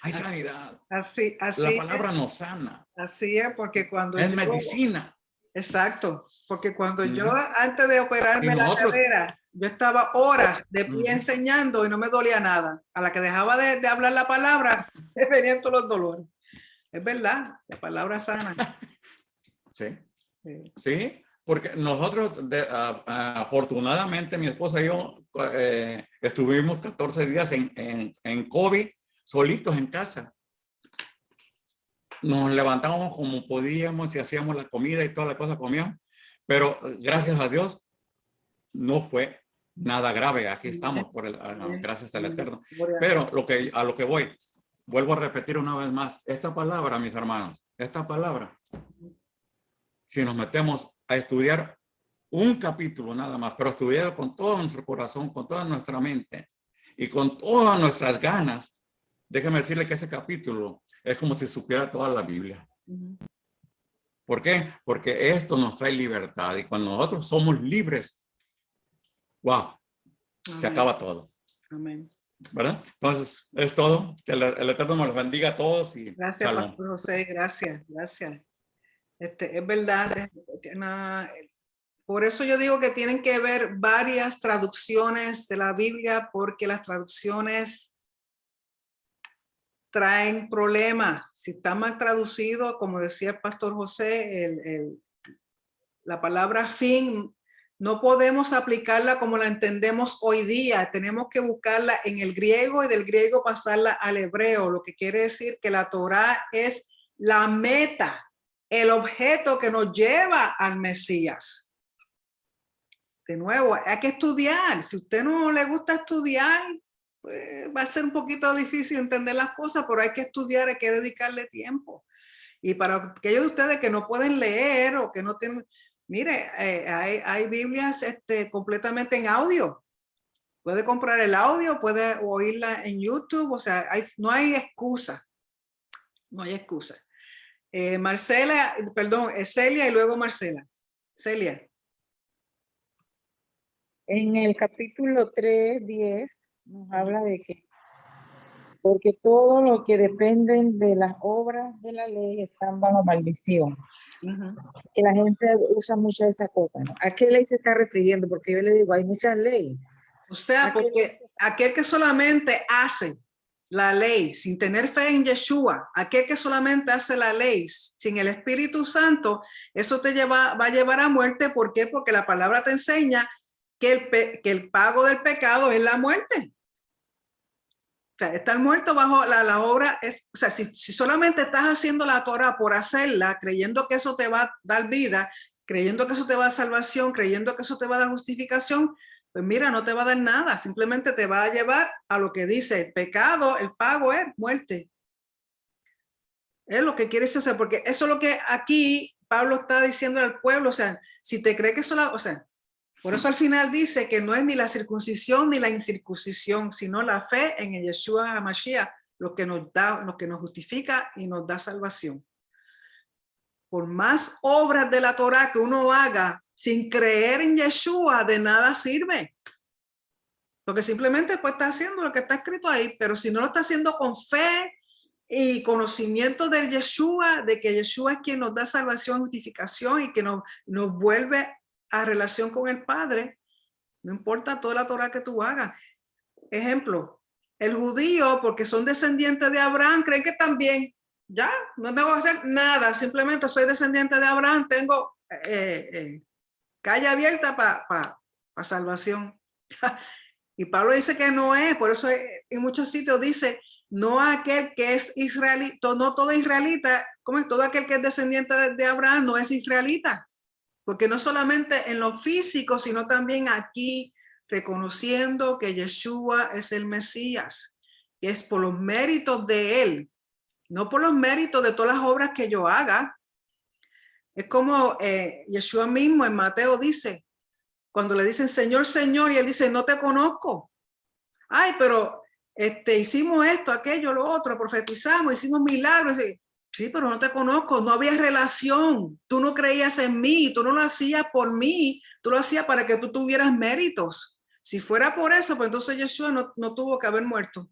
Hay sanidad. Así la palabra nos sana. Así es, porque cuando es medicina. Exacto, porque cuando yo antes de operarme Y la nosotros- cadera, yo estaba horas de pie enseñando y no me dolía nada. A la que dejaba de hablar la palabra, venían todos los dolores. Es verdad, la palabra sana. Sí. Sí. Sí, porque nosotros, afortunadamente, mi esposa y yo estuvimos 14 días en COVID, solitos en casa. Nos levantábamos como podíamos y hacíamos la comida y toda la cosa comíamos, pero gracias a Dios no fue nada grave. Aquí estamos, gracias al Eterno. Pero a lo que voy, vuelvo a repetir una vez más, esta palabra, mis hermanos, esta palabra, si nos metemos a estudiar un capítulo nada más, pero estudiar con todo nuestro corazón, con toda nuestra mente y con todas nuestras ganas, déjeme decirle que ese capítulo es como si supiera toda la Biblia. ¿Por qué? Porque esto nos trae libertad y cuando nosotros somos libres, wow, se acaba todo. Amén. ¿Verdad? Entonces, es todo. Que el Eterno nos bendiga a todos y Gracias, shalom. Pastor José, gracias. Es verdad. Por eso yo digo que tienen que ver varias traducciones de la Biblia, porque las traducciones traen problemas. Si está mal traducido, como decía el Pastor José, la palabra fin, no podemos aplicarla como la entendemos hoy día. Tenemos que buscarla en el griego y del griego pasarla al hebreo, lo que quiere decir que la Torá es la meta, el objeto que nos lleva al Mesías. De nuevo, hay que estudiar. Si a usted no le gusta estudiar, pues va a ser un poquito difícil entender las cosas, pero hay que estudiar, hay que dedicarle tiempo. Y para aquellos de ustedes que no pueden leer o que no tienen, mire, hay Biblias completamente en audio. Puede comprar el audio, puede oírla en YouTube, o sea, no hay excusa. No hay excusa. Celia y luego Marcela. Celia. En el capítulo 3:10 nos habla de que porque todo lo que dependen de las obras de la ley están bajo maldición. Que la gente usa mucho esa cosa, ¿no? ¿A qué ley se está refiriendo? Porque yo le digo, hay muchas leyes. O sea, porque aquel que solamente hace la ley sin tener fe en Yeshua, aquel que solamente hace la ley sin el Espíritu Santo, eso va a llevar a muerte. ¿Por qué? Porque la palabra te enseña que el pago del pecado es la muerte. O sea, estar muerto bajo la obra es, o sea, si solamente estás haciendo la Torah por hacerla, creyendo que eso te va a dar vida, creyendo que eso te va a dar salvación, creyendo que eso te va a dar justificación, pues mira, no te va a dar nada, simplemente te va a llevar a lo que dice el pecado, el pago es muerte. Es lo que quiere decir, porque eso es lo que aquí Pablo está diciendo al pueblo, o sea, si te cree que eso, o sea, por eso al final dice que no es ni la circuncisión ni la incircuncisión, sino la fe en el Yeshua HaMashiach, lo que nos da, lo que nos justifica y nos da salvación. Por más obras de la Torah que uno haga sin creer en Yeshua, de nada sirve. Porque simplemente pues está haciendo lo que está escrito ahí, pero si no lo está haciendo con fe y conocimiento del Yeshua, de que Yeshua es quien nos da salvación, justificación y que nos vuelve a relación con el Padre, no importa toda la Torah que tú hagas. Ejemplo, el judío, porque son descendientes de Abraham, creen que también, ya, no tengo que hacer nada, simplemente soy descendiente de Abraham, tengo calle abierta para salvación. Y Pablo dice que no es, por eso en muchos sitios dice, no aquel que es israelita, no todo israelita, como es todo aquel que es descendiente de Abraham no es israelita. Porque no solamente en lo físico, sino también aquí, reconociendo que Yeshua es el Mesías, que es por los méritos de él, no por los méritos de todas las obras que yo haga. Es como Yeshua mismo en Mateo dice, cuando le dicen Señor, Señor, y él dice, no te conozco. Ay, pero hicimos esto, aquello, lo otro, profetizamos, hicimos milagros. Sí, pero no te conozco, no había relación, tú no creías en mí, tú no lo hacías por mí, tú lo hacías para que tú tuvieras méritos. Si fuera por eso, pues entonces Yeshua no tuvo que haber muerto.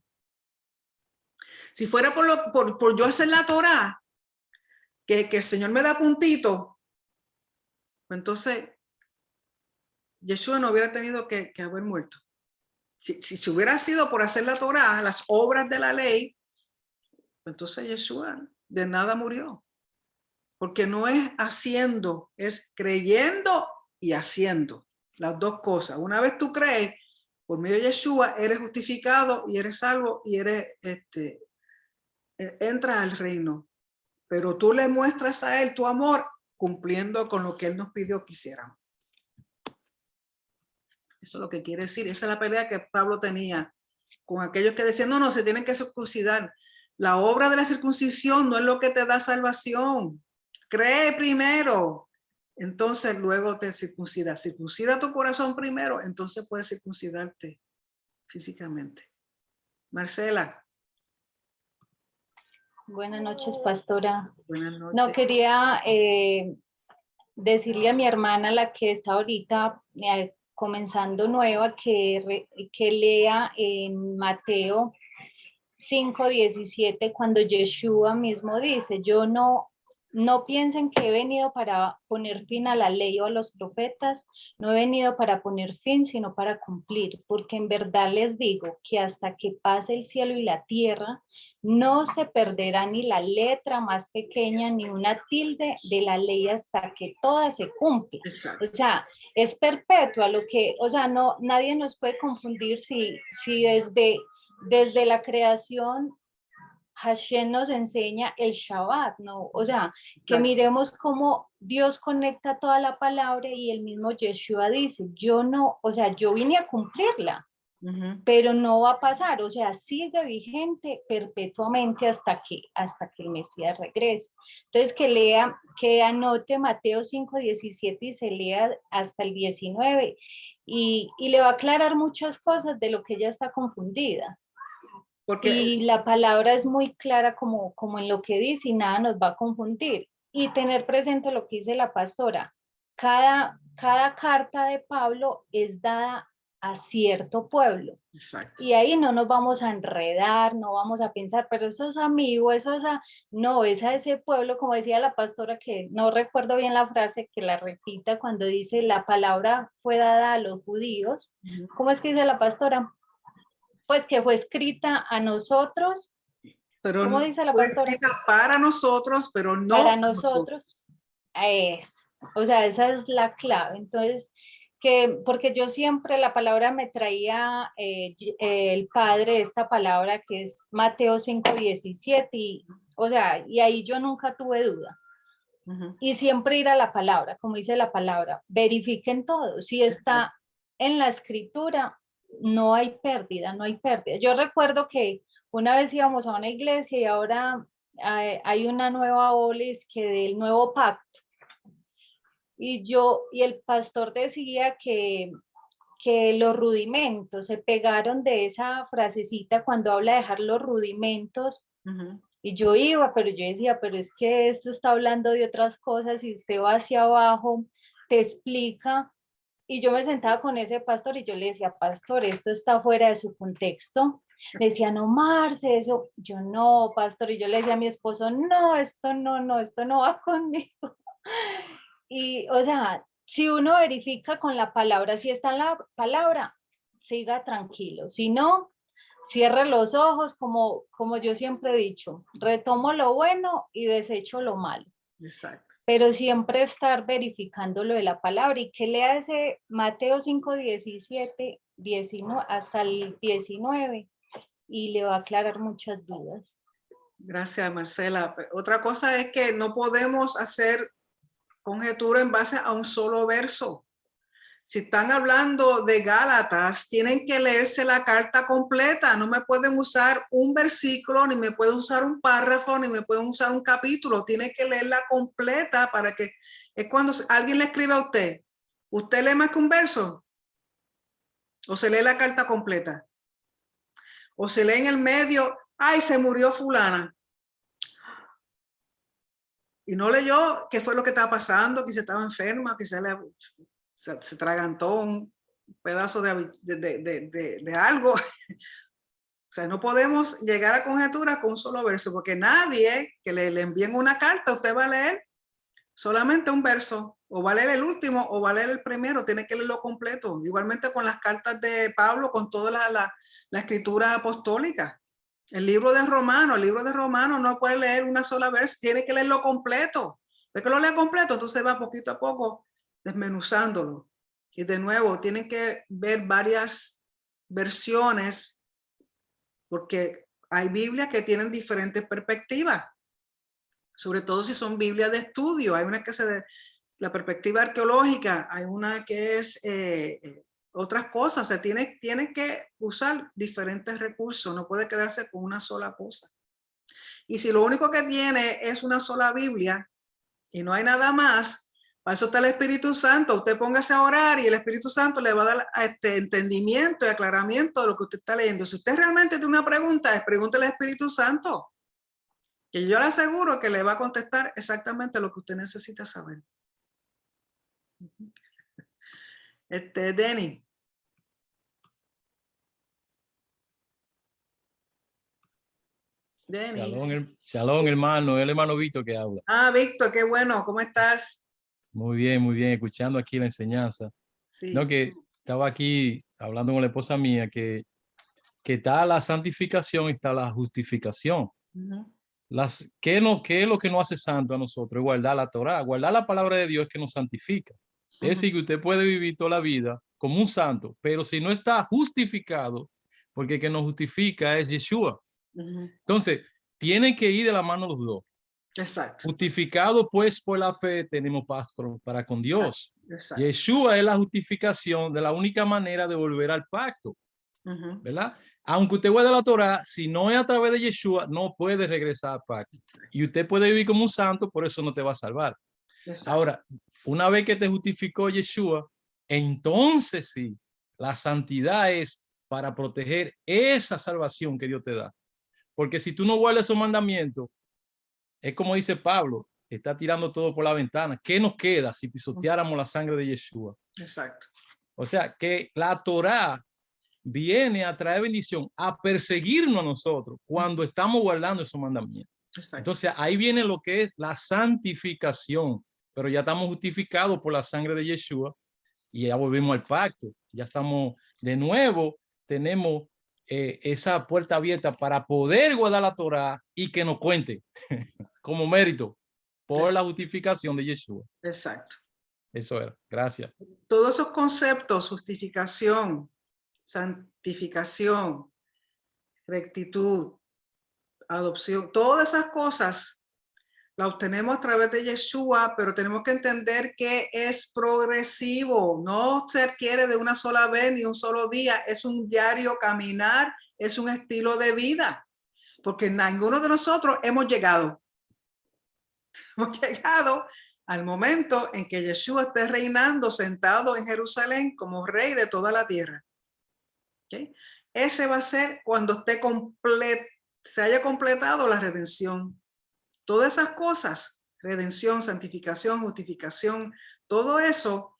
Si fuera por yo hacer la Torah, que el Señor me da puntito, Entonces, Yeshua no hubiera tenido que haber muerto. Si hubiera sido por hacer la Torá, las obras de la ley, entonces Yeshua de nada murió. Porque no es haciendo, es creyendo y haciendo. Las dos cosas. Una vez tú crees, por medio de Yeshua, eres justificado y eres salvo y eres, entras al reino. Pero tú le muestras a él tu amor cumpliendo con lo que él nos pidió que hiciéramos. Eso es lo que quiere decir. Esa es la pelea que Pablo tenía con aquellos que decían, no, se tienen que circuncidar. La obra de la circuncisión no es lo que te da salvación. Cree primero, entonces luego te circuncida. Circuncida tu corazón primero, entonces puedes circuncidarte físicamente. Marcela. Buenas noches, pastora. Buenas noches. No, quería decirle a mi hermana, la que está ahorita comenzando nueva, que lea en Mateo 5:17, cuando Yeshua mismo dice, yo no piensen que he venido para poner fin a la ley o a los profetas, no he venido para poner fin, sino para cumplir, porque en verdad les digo que hasta que pase el cielo y la tierra, no se perderá ni la letra más pequeña, ni una tilde de la ley hasta que toda se cumpla. Exacto. O sea, es perpetua lo que, o sea, no, nadie nos puede confundir si desde la creación Hashem nos enseña el Shabbat, ¿no? O sea, que miremos cómo Dios conecta toda la palabra y el mismo Yeshua dice, yo vine a cumplirla, pero no va a pasar, o sea, sigue vigente perpetuamente hasta que el Mesías regrese. Entonces, que anote Mateo 5:17 y se lea hasta el 19 y le va a aclarar muchas cosas de lo que ella está confundida. Y la palabra es muy clara como en lo que dice y nada nos va a confundir. Y tener presente lo que dice la pastora. Cada carta de Pablo es dada a cierto pueblo. Exacto. Y ahí no nos vamos a enredar, no vamos a pensar, pero eso es amigo, no, es a ese pueblo, como decía la pastora, que no recuerdo bien la frase, que la repita cuando dice, la palabra fue dada a los judíos. ¿Cómo es que dice la pastora? Pues que fue escrita a nosotros, pero ¿cómo dice la fue pastora? escrita para nosotros, pero no para nosotros. Eso. O sea, esa es la clave. Entonces, porque yo siempre la palabra me traía el padre, esta palabra que es Mateo 5:17, y ahí yo nunca tuve duda. Y siempre ir a la palabra, como dice la palabra, verifiquen todo. Si está en la escritura, no hay pérdida, no hay pérdida. Yo recuerdo que una vez íbamos a una iglesia y ahora hay una nueva olis que del nuevo pacto. Y el pastor decía que los rudimentos se pegaron de esa frasecita cuando habla de dejar los rudimentos. Y yo iba, pero yo decía, pero es que esto está hablando de otras cosas y usted va hacia abajo, te explica. Y yo me sentaba con ese pastor y yo le decía, pastor, esto está fuera de su contexto. Me decía, no, Marce, eso. Yo no, pastor. Y yo le decía a mi esposo, no, esto no va conmigo. Y, o sea, si uno verifica con la palabra, si está en la palabra, siga tranquilo. Si no, cierre los ojos, como yo siempre he dicho, retomo lo bueno y desecho lo malo. Exacto. Pero siempre estar verificando lo de la palabra y que lea ese Mateo 5:17, 19, hasta el 19 y le va a aclarar muchas dudas. Gracias, Marcela. Otra cosa es que no podemos hacer conjetura en base a un solo verso. Si están hablando de Gálatas, tienen que leerse la carta completa. No me pueden usar un versículo, ni me pueden usar un párrafo, ni me pueden usar un capítulo. Tienen que leerla completa para que... Es cuando alguien le escribe a usted. ¿Usted lee más que un verso? ¿O se lee la carta completa? ¿O se lee en el medio? ¡Ay, se murió fulana! Y no leyó qué fue lo que estaba pasando, que se estaba enferma, que se tragantó un pedazo de algo. O sea, no podemos llegar a conjeturas con un solo verso, porque nadie que le envíen una carta, usted va a leer solamente un verso O va a leer el último o va a leer el primero, tiene que leerlo completo. Igualmente con las cartas de Pablo, con toda la escritura apostólica. El libro de Romanos no puede leer una sola vez, tiene que leerlo completo. ¿Ve que lo lee completo? Entonces va poquito a poco desmenuzándolo. Y de nuevo, tienen que ver varias versiones porque hay Biblias que tienen diferentes perspectivas, sobre todo si son Biblias de estudio. Hay una que la perspectiva arqueológica, hay una que es otras cosas. Se tiene que usar diferentes recursos, no puede quedarse con una sola cosa. Y si lo único que tiene es una sola Biblia y no hay nada más, para eso está el Espíritu Santo. Usted póngase a orar y el Espíritu Santo le va a dar entendimiento y aclaramiento de lo que usted está leyendo. Si usted realmente tiene una pregunta, pregúntele al Espíritu Santo, que yo le aseguro que le va a contestar exactamente lo que usted necesita saber. Denny. Shalom, hermano. El hermano Víctor que habla. Ah, Víctor, qué bueno. ¿Cómo estás? Muy bien, escuchando aquí la enseñanza. Sí. No, que estaba aquí hablando con la esposa mía que está la santificación y está la justificación. ¿Qué es lo que nos hace santo a nosotros? Es guardar la Torá, guardar la palabra de Dios que nos santifica. Es decir, que usted puede vivir toda la vida como un santo, pero si no está justificado, porque el que nos justifica es Yeshua. Entonces, tienen que ir de la mano los dos. Exacto. Justificado pues por la fe, tenemos paz para con Dios. Exacto. Yeshua es la justificación de la única manera de volver al pacto. ¿Verdad? Aunque usted guarde la Torah, si no es a través de Yeshua, no puede regresar al pacto. Y usted puede vivir como un santo, por eso no te va a salvar. Exacto. Ahora, una vez que te justificó Yeshua, entonces sí, la santidad es para proteger esa salvación que Dios te da. Porque si tú no guardas esos mandamientos, es como dice Pablo, está tirando todo por la ventana. ¿Qué nos queda si pisoteáramos la sangre de Yeshua? Exacto. O sea, que la Torá viene a traer bendición, a perseguirnos a nosotros cuando estamos guardando esos mandamientos. Exacto. Entonces, ahí viene lo que es la santificación, pero ya estamos justificados por la sangre de Yeshua y ya volvimos al pacto. Ya estamos de nuevo, tenemos esa puerta abierta para poder guardar la Torá y que nos cuente como mérito por la justificación de Yeshua. Exacto. Eso era. Gracias. Todos esos conceptos, justificación, santificación, rectitud, adopción, todas esas cosas las obtenemos a través de Yeshua, pero tenemos que entender que es progresivo, no se adquiere de una sola vez ni un solo día, es un diario caminar, es un estilo de vida, porque ninguno de nosotros hemos llegado al momento en que Yeshua esté reinando sentado en Jerusalén como rey de toda la tierra. ¿Okay? Ese va a ser cuando se haya completado la redención. Todas esas cosas, redención, santificación, justificación, todo eso,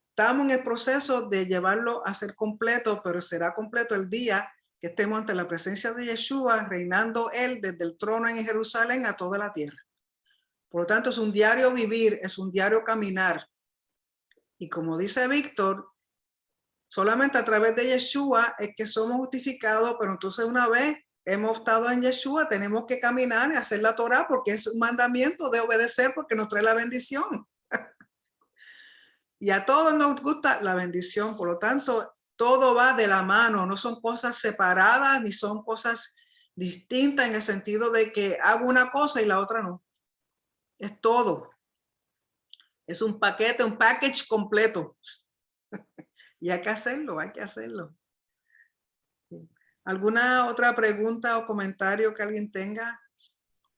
estamos en el proceso de llevarlo a ser completo, pero será completo el día que estemos ante la presencia de Yeshua, reinando él desde el trono en Jerusalén a toda la tierra. Por lo tanto, es un diario vivir, es un diario caminar. Y como dice Víctor, solamente a través de Yeshua es que somos justificados, pero entonces una vez hemos estado en Yeshua, tenemos que caminar y hacer la Torah porque es un mandamiento de obedecer porque nos trae la bendición. Y a todos nos gusta la bendición, por lo tanto, todo va de la mano, no son cosas separadas ni son cosas distintas en el sentido de que hago una cosa y la otra no. Es todo. Es un paquete, un package completo. Y hay que hacerlo, hay que hacerlo. ¿Alguna otra pregunta o comentario que alguien tenga?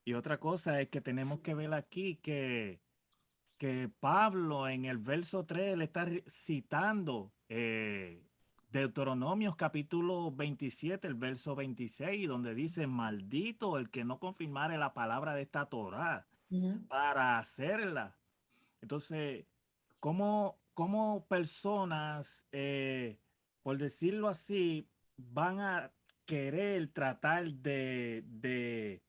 Y otra cosa es que tenemos que ver aquí que Pablo en el verso 3 le está citando Deuteronomios capítulo 27, el verso 26, donde dice, maldito el que no confirmare la palabra de esta Torá para hacerla. Entonces, ¿cómo personas, por decirlo así, van a querer tratar de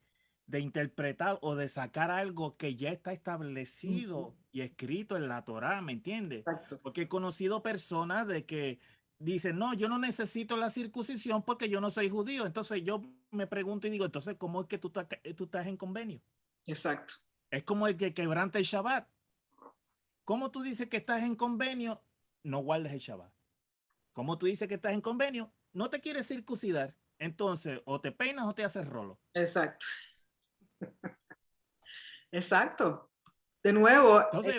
de interpretar o de sacar algo que ya está establecido y escrito en la Torá, ¿me entiendes? Exacto. Porque he conocido personas de que dicen, no, yo no necesito la circuncisión porque yo no soy judío. Entonces yo me pregunto y digo, entonces, ¿cómo es que tú estás en convenio? Exacto. Es como el que quebranta el Shabbat. ¿Cómo tú dices que estás en convenio? No guardes el Shabbat. ¿Cómo tú dices que estás en convenio? No te quieres circuncidar. Entonces, o te peinas o te haces rolo. Exacto. Exacto. De nuevo. Entonces,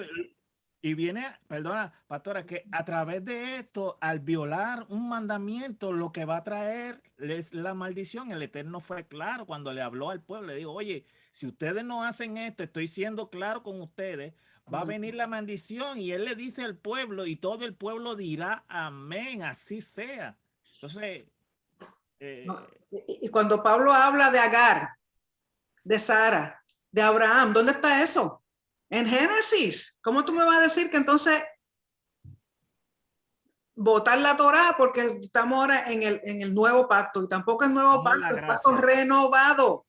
y viene, perdona, pastora, que a través de esto, al violar un mandamiento, lo que va a traer es la maldición. El Eterno fue claro cuando le habló al pueblo. Le dijo, oye, si ustedes no hacen esto, estoy siendo claro con ustedes, va a venir la maldición. Y él le dice al pueblo, y todo el pueblo dirá, amén, así sea. Entonces... Y cuando Pablo habla de Agar, de Sara, de Abraham, ¿dónde está eso? En Génesis. ¿Cómo tú me vas a decir que entonces votar la Torá porque estamos ahora en el nuevo pacto? Y tampoco es nuevo pacto, es pacto renovado.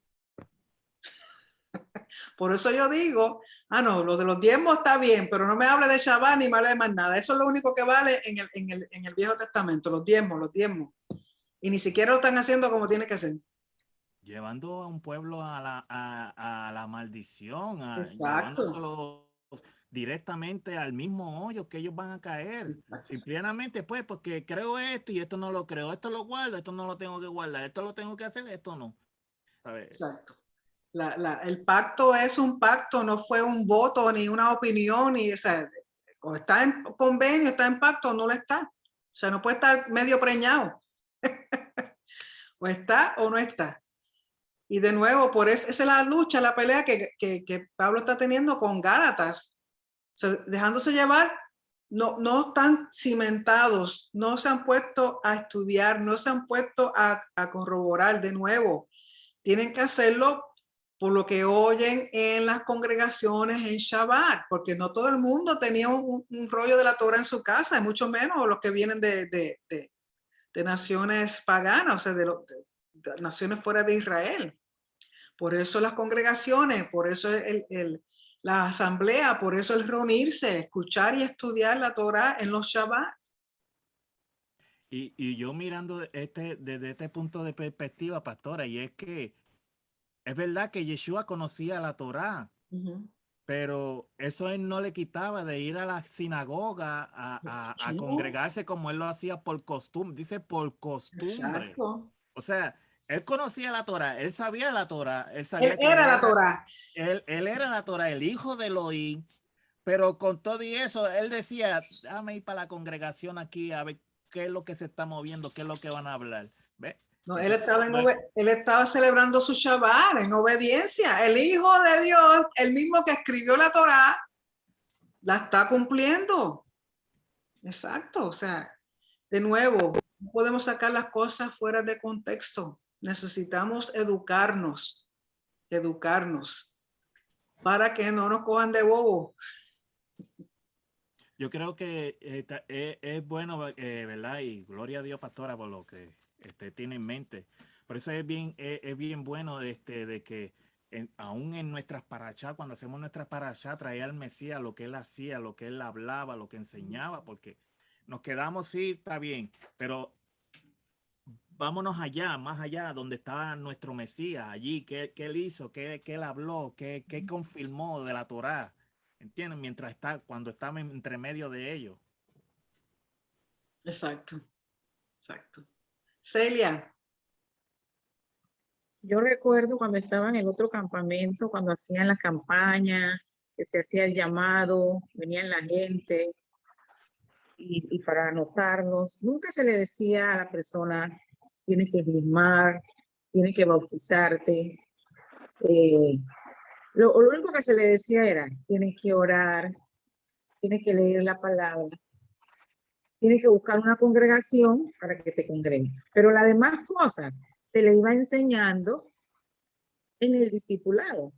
Por eso yo digo, no, lo de los diezmos está bien, pero no me hable de Shabbat ni me hable de más nada. Eso es lo único que vale en el Viejo Testamento, los diezmos. Y ni siquiera lo están haciendo como tiene que ser. Llevando a un pueblo a la maldición, llevándoselo directamente al mismo hoyo que ellos van a caer. Simplemente, pues, porque creo esto y esto no lo creo, esto lo guardo, esto no lo tengo que guardar, esto lo tengo que hacer, esto no. Exacto. El pacto es un pacto, no fue un voto ni una opinión, o está en convenio, está en pacto, o no lo está. O sea, no puede estar medio preñado. O está o no está. Y de nuevo, esa es la lucha, la pelea que Pablo está teniendo con Gálatas. O sea, dejándose llevar, no están cimentados, no se han puesto a estudiar, no se han puesto a corroborar de nuevo. Tienen que hacerlo por lo que oyen en las congregaciones en Shabbat, porque no todo el mundo tenía un rollo de la Torah en su casa, y mucho menos los que vienen de naciones paganas, o sea, de naciones fuera de Israel. Por eso las congregaciones, por eso la asamblea, por eso el reunirse, escuchar y estudiar la Torah en los Shabbat. Y yo mirando desde este punto de perspectiva, pastora, y es que es verdad que Yeshua conocía la Torah, pero eso él no le quitaba de ir a la sinagoga a congregarse como él lo hacía por costumbre. Dice por costumbre. Exacto. O sea, él conocía la Torah, él sabía la Torah, él Él era la Torah. Él era la Torah, el hijo de Elohim, pero con todo y eso, él decía, déjame ir para la congregación aquí a ver qué es lo que se está moviendo, qué es lo que van a hablar. ¿Ve? No, Entonces, él estaba celebrando su Shabbat en obediencia. El Hijo de Dios, el mismo que escribió la Torah, la está cumpliendo. Exacto. O sea, de nuevo, no podemos sacar las cosas fuera de contexto. Necesitamos educarnos para que no nos cojan de bobo. Yo creo que es bueno, ¿verdad? Y gloria a Dios, pastora, por lo que tiene en mente. Por eso es bien bueno de que aún en nuestras parashá, cuando hacemos nuestras parashá, traía al Mesías lo que él hacía, lo que él hablaba, lo que enseñaba, porque nos quedamos, sí, está bien, pero vámonos allá, más allá, donde estaba nuestro Mesías, allí, qué él hizo, qué él habló, qué confirmó de la Torá, ¿entienden? Cuando estaba entre medio de ellos. Exacto. Celia. Yo recuerdo cuando estaba en el otro campamento, cuando hacían la campaña, que se hacía el llamado, venían la gente y para anotarnos, nunca se le decía a la persona, tiene que diezmar, tiene que bautizarte. Lo único que se le decía era, tienes que orar, tienes que leer la palabra, tienes que buscar una congregación para que te congregue. Pero las demás cosas se le iba enseñando en el discipulado.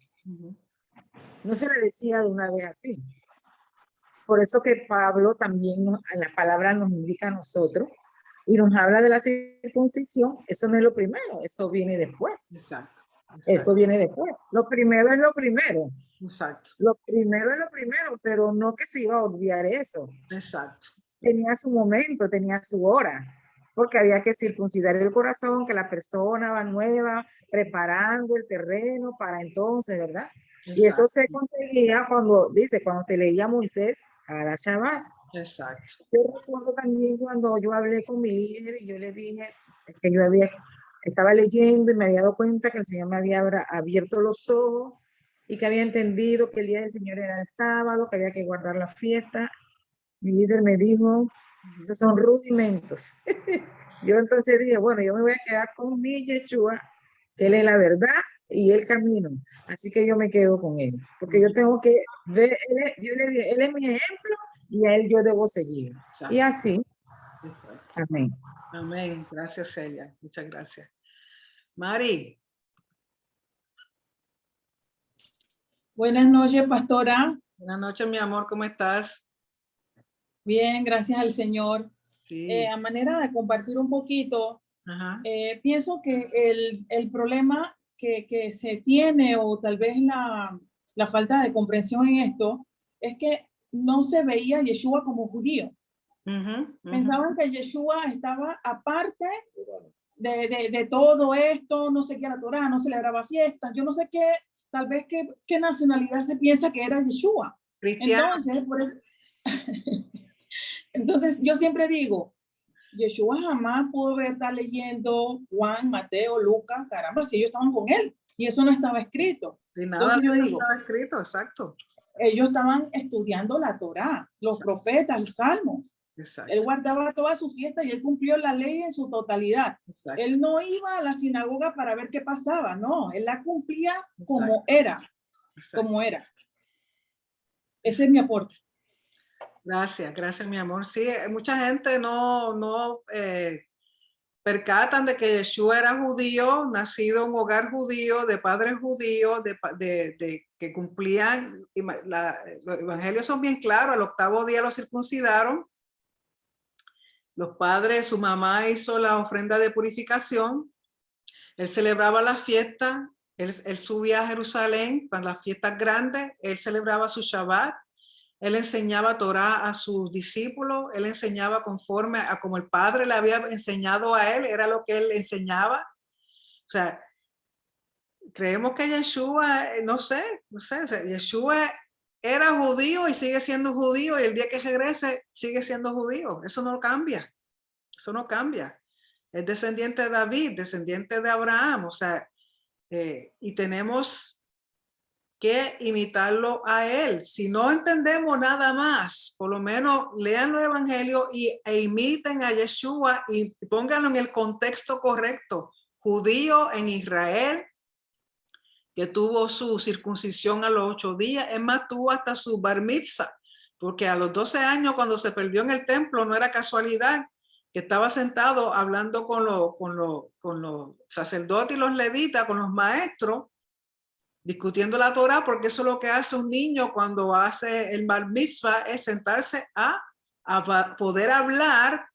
No se le decía de una vez así. Por eso que Pablo también en la palabra nos indica a nosotros y nos habla de la circuncisión. Eso no es lo primero, eso viene después. Exacto. Eso viene después. Lo primero es lo primero. Exacto. Lo primero es lo primero, pero no que se iba a obviar eso. Exacto. Tenía su momento, tenía su hora, porque había que circuncidar el corazón, que la persona va nueva, preparando el terreno para entonces, ¿verdad? Exacto. Y eso se conseguía cuando se leía Moisés a la Shabbat. Exacto. Yo recuerdo también cuando yo hablé con mi líder y yo le dije que yo estaba leyendo y me había dado cuenta que el Señor me había abierto los ojos y que había entendido que el día del Señor era el sábado, que había que guardar la fiesta. Mi líder me dijo, esos son rudimentos. Yo entonces dije, bueno, yo me voy a quedar con mi Yeshua, que Él es la verdad y el camino. Así que yo me quedo con Él, porque yo tengo que ver, yo le dije, Él es mi ejemplo y a Él yo debo seguir. Exacto. Y así. Exacto. Amén. Amén. Gracias, Celia. Muchas gracias. Mari. Buenas noches, pastora. Buenas noches, mi amor. ¿Cómo estás? Bien, gracias al Señor. Sí. A manera de compartir un poquito, pienso que el problema que se tiene o tal vez la falta de comprensión en esto es que no se veía a Yeshua como judío. Pensaban que Yeshua estaba aparte de todo esto, no seguía la Torá, no celebraba fiestas, yo no sé qué, tal vez qué nacionalidad se piensa que era Yeshua. Cristiano. Entonces, yo siempre digo, Yeshua jamás pudo estar leyendo Juan, Mateo, Lucas, caramba, si ellos estaban con él y eso no estaba escrito. Si nada entonces yo digo, estaba escrito, exacto. Ellos estaban estudiando la Torá, los profetas, los salmos. Exacto. Él guardaba todas sus fiestas y él cumplió la ley en su totalidad. Exacto. Él no iba a la sinagoga para ver qué pasaba, no, él la cumplía como era, como era. Ese es mi aporte. Gracias, gracias, mi amor. Sí, mucha gente no percatan de que Yeshua era judío, nacido en un hogar judío, de padres judíos, de que cumplían, los evangelios son bien claros, al 8º día lo circuncidaron, los padres, su mamá hizo la ofrenda de purificación, él celebraba la fiesta, él subía a Jerusalén para las fiestas grandes, él celebraba su Shabbat, él enseñaba Torá a sus discípulos, él enseñaba conforme a como el Padre le había enseñado a él, era lo que él enseñaba. O sea, creemos que Yeshua, no sé, o sea, Yeshua era judío y sigue siendo judío y el día que regrese sigue siendo judío. Eso no cambia, eso no cambia. Es descendiente de David, descendiente de Abraham, o sea, y tenemos que imitarlo a él. Si no entendemos nada más, por lo menos lean los evangelios e imiten a Yeshua y pónganlo en el contexto correcto. Judío en Israel, que tuvo su circuncisión a los 8 días, es más, tuvo hasta su bar mitzvah, porque a los 12 años cuando se perdió en el templo no era casualidad que estaba sentado hablando con los sacerdotes y los levitas, con los maestros, discutiendo la Torá, porque eso es lo que hace un niño cuando hace el bar mitzvah, es sentarse a poder hablar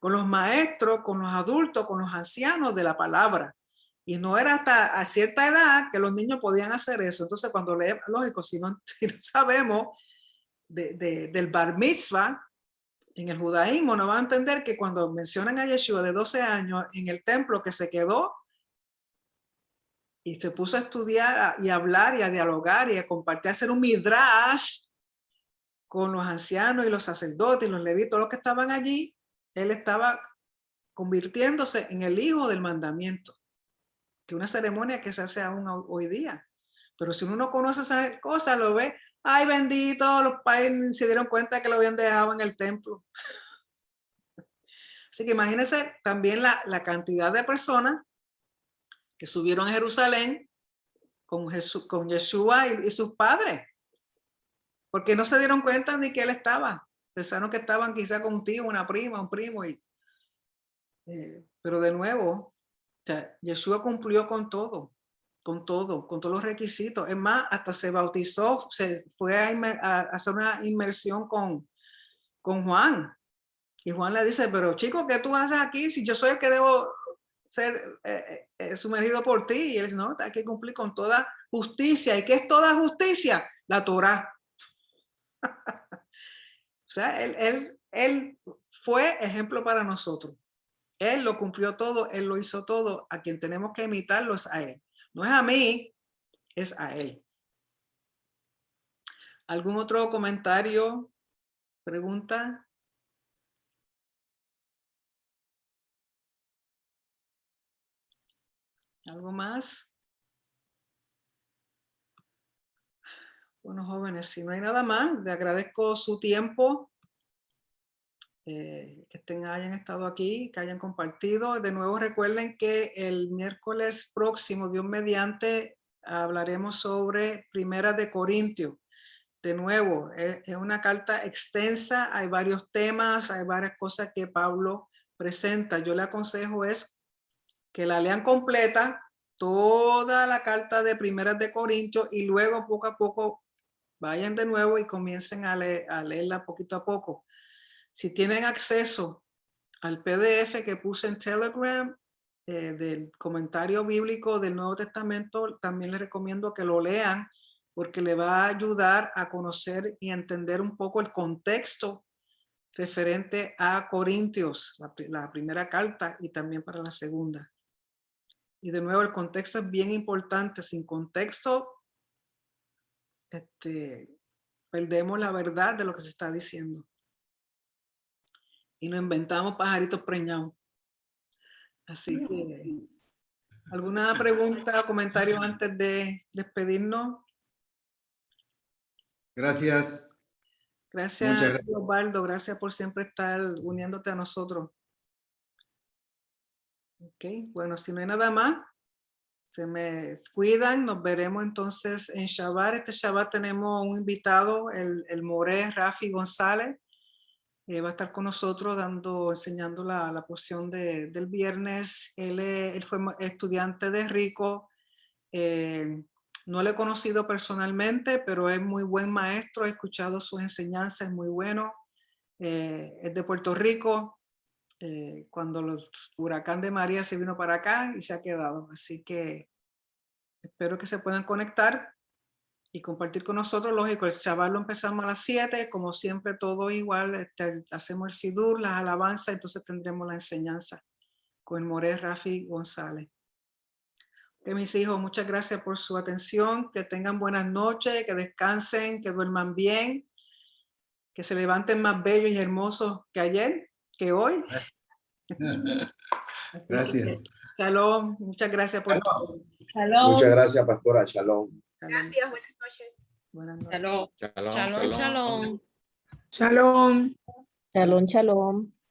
con los maestros, con los adultos, con los ancianos de la palabra. Y no era hasta a cierta edad que los niños podían hacer eso. Entonces, cuando leemos, lógico, si no sabemos del bar mitzvah, en el judaísmo no van a entender que cuando mencionan a Yeshua de 12 años en el templo que se quedó y se puso a estudiar y a hablar y a dialogar y a compartir, a hacer un midrash con los ancianos y los sacerdotes y los levitas, los que estaban allí, él estaba convirtiéndose en el hijo del mandamiento, que es una ceremonia que se hace aún hoy día. Pero si uno no conoce esas cosas, lo ve, ay bendito, los padres se dieron cuenta que lo habían dejado en el templo. Así que imagínense también la cantidad de personas que subieron a Jerusalén con Yeshua y sus padres, porque no se dieron cuenta ni que él estaba. Pensaron que estaban quizá con un tío, una prima, un primo. Pero de nuevo, o sea, Yeshua cumplió con todo, con todos los requisitos. Es más, hasta se bautizó, se fue a hacer una inmersión con Juan. Y Juan le dice, pero chico, ¿qué tú haces aquí si yo soy el que debo ser sumergido por ti. Y él dice, no, hay que cumplir con toda justicia. ¿Y qué es toda justicia? La Torá. O sea, él fue ejemplo para nosotros. Él lo cumplió todo, él lo hizo todo. A quien tenemos que imitarlo es a él. No es a mí, es a él. ¿Algún otro comentario? ¿Pregunta? ¿Algo más? Bueno, jóvenes, si no hay nada más, les agradezco su tiempo. Que hayan estado aquí, que hayan compartido. De nuevo recuerden que el miércoles próximo, Dios mediante, hablaremos sobre Primera de Corintios. De nuevo, es una carta extensa, hay varios temas, hay varias cosas que Pablo presenta. Yo le aconsejo es que la lean completa, toda la carta de Primera de Corintios, y luego poco a poco vayan de nuevo y comiencen a leerla poquito a poco. Si tienen acceso al PDF que puse en Telegram del comentario bíblico del Nuevo Testamento, también les recomiendo que lo lean porque le va a ayudar a conocer y entender un poco el contexto referente a Corintios, la primera carta y también para la segunda. Y de nuevo, el contexto es bien importante. Sin contexto, perdemos la verdad de lo que se está diciendo. Y nos inventamos pajaritos preñados. Así que, ¿alguna pregunta o comentario antes de despedirnos? Gracias. Gracias, Osvaldo. Gracias por siempre estar uniéndote a nosotros. Ok, bueno, si no hay nada más, se me cuidan. Nos veremos entonces en Shabbat. Este Shabbat tenemos un invitado, el Moré Rafi González. Va a estar con nosotros enseñando la porción del viernes. Él fue estudiante de Rico. No lo he conocido personalmente, pero es muy buen maestro. He escuchado sus enseñanzas, es muy bueno. Es de Puerto Rico. Cuando el huracán de María se vino para acá y se ha quedado. Así que espero que se puedan conectar y compartir con nosotros. Lógico, el Shabbat lo empezamos a las 7, como siempre todo igual, hacemos el Sidur, las alabanzas, entonces tendremos la enseñanza con el Moré Rafi González. Que mis hijos, muchas gracias por su atención, que tengan buenas noches, que descansen, que duerman bien, que se levanten más bellos y hermosos que ayer, que hoy. Gracias. Shalom, muchas gracias por todo. Shalom. Muchas gracias, pastora. Shalom. Gracias, buenas noches. Buenas noches. Shalom. Shalom, shalom. Shalom. Shalom, shalom.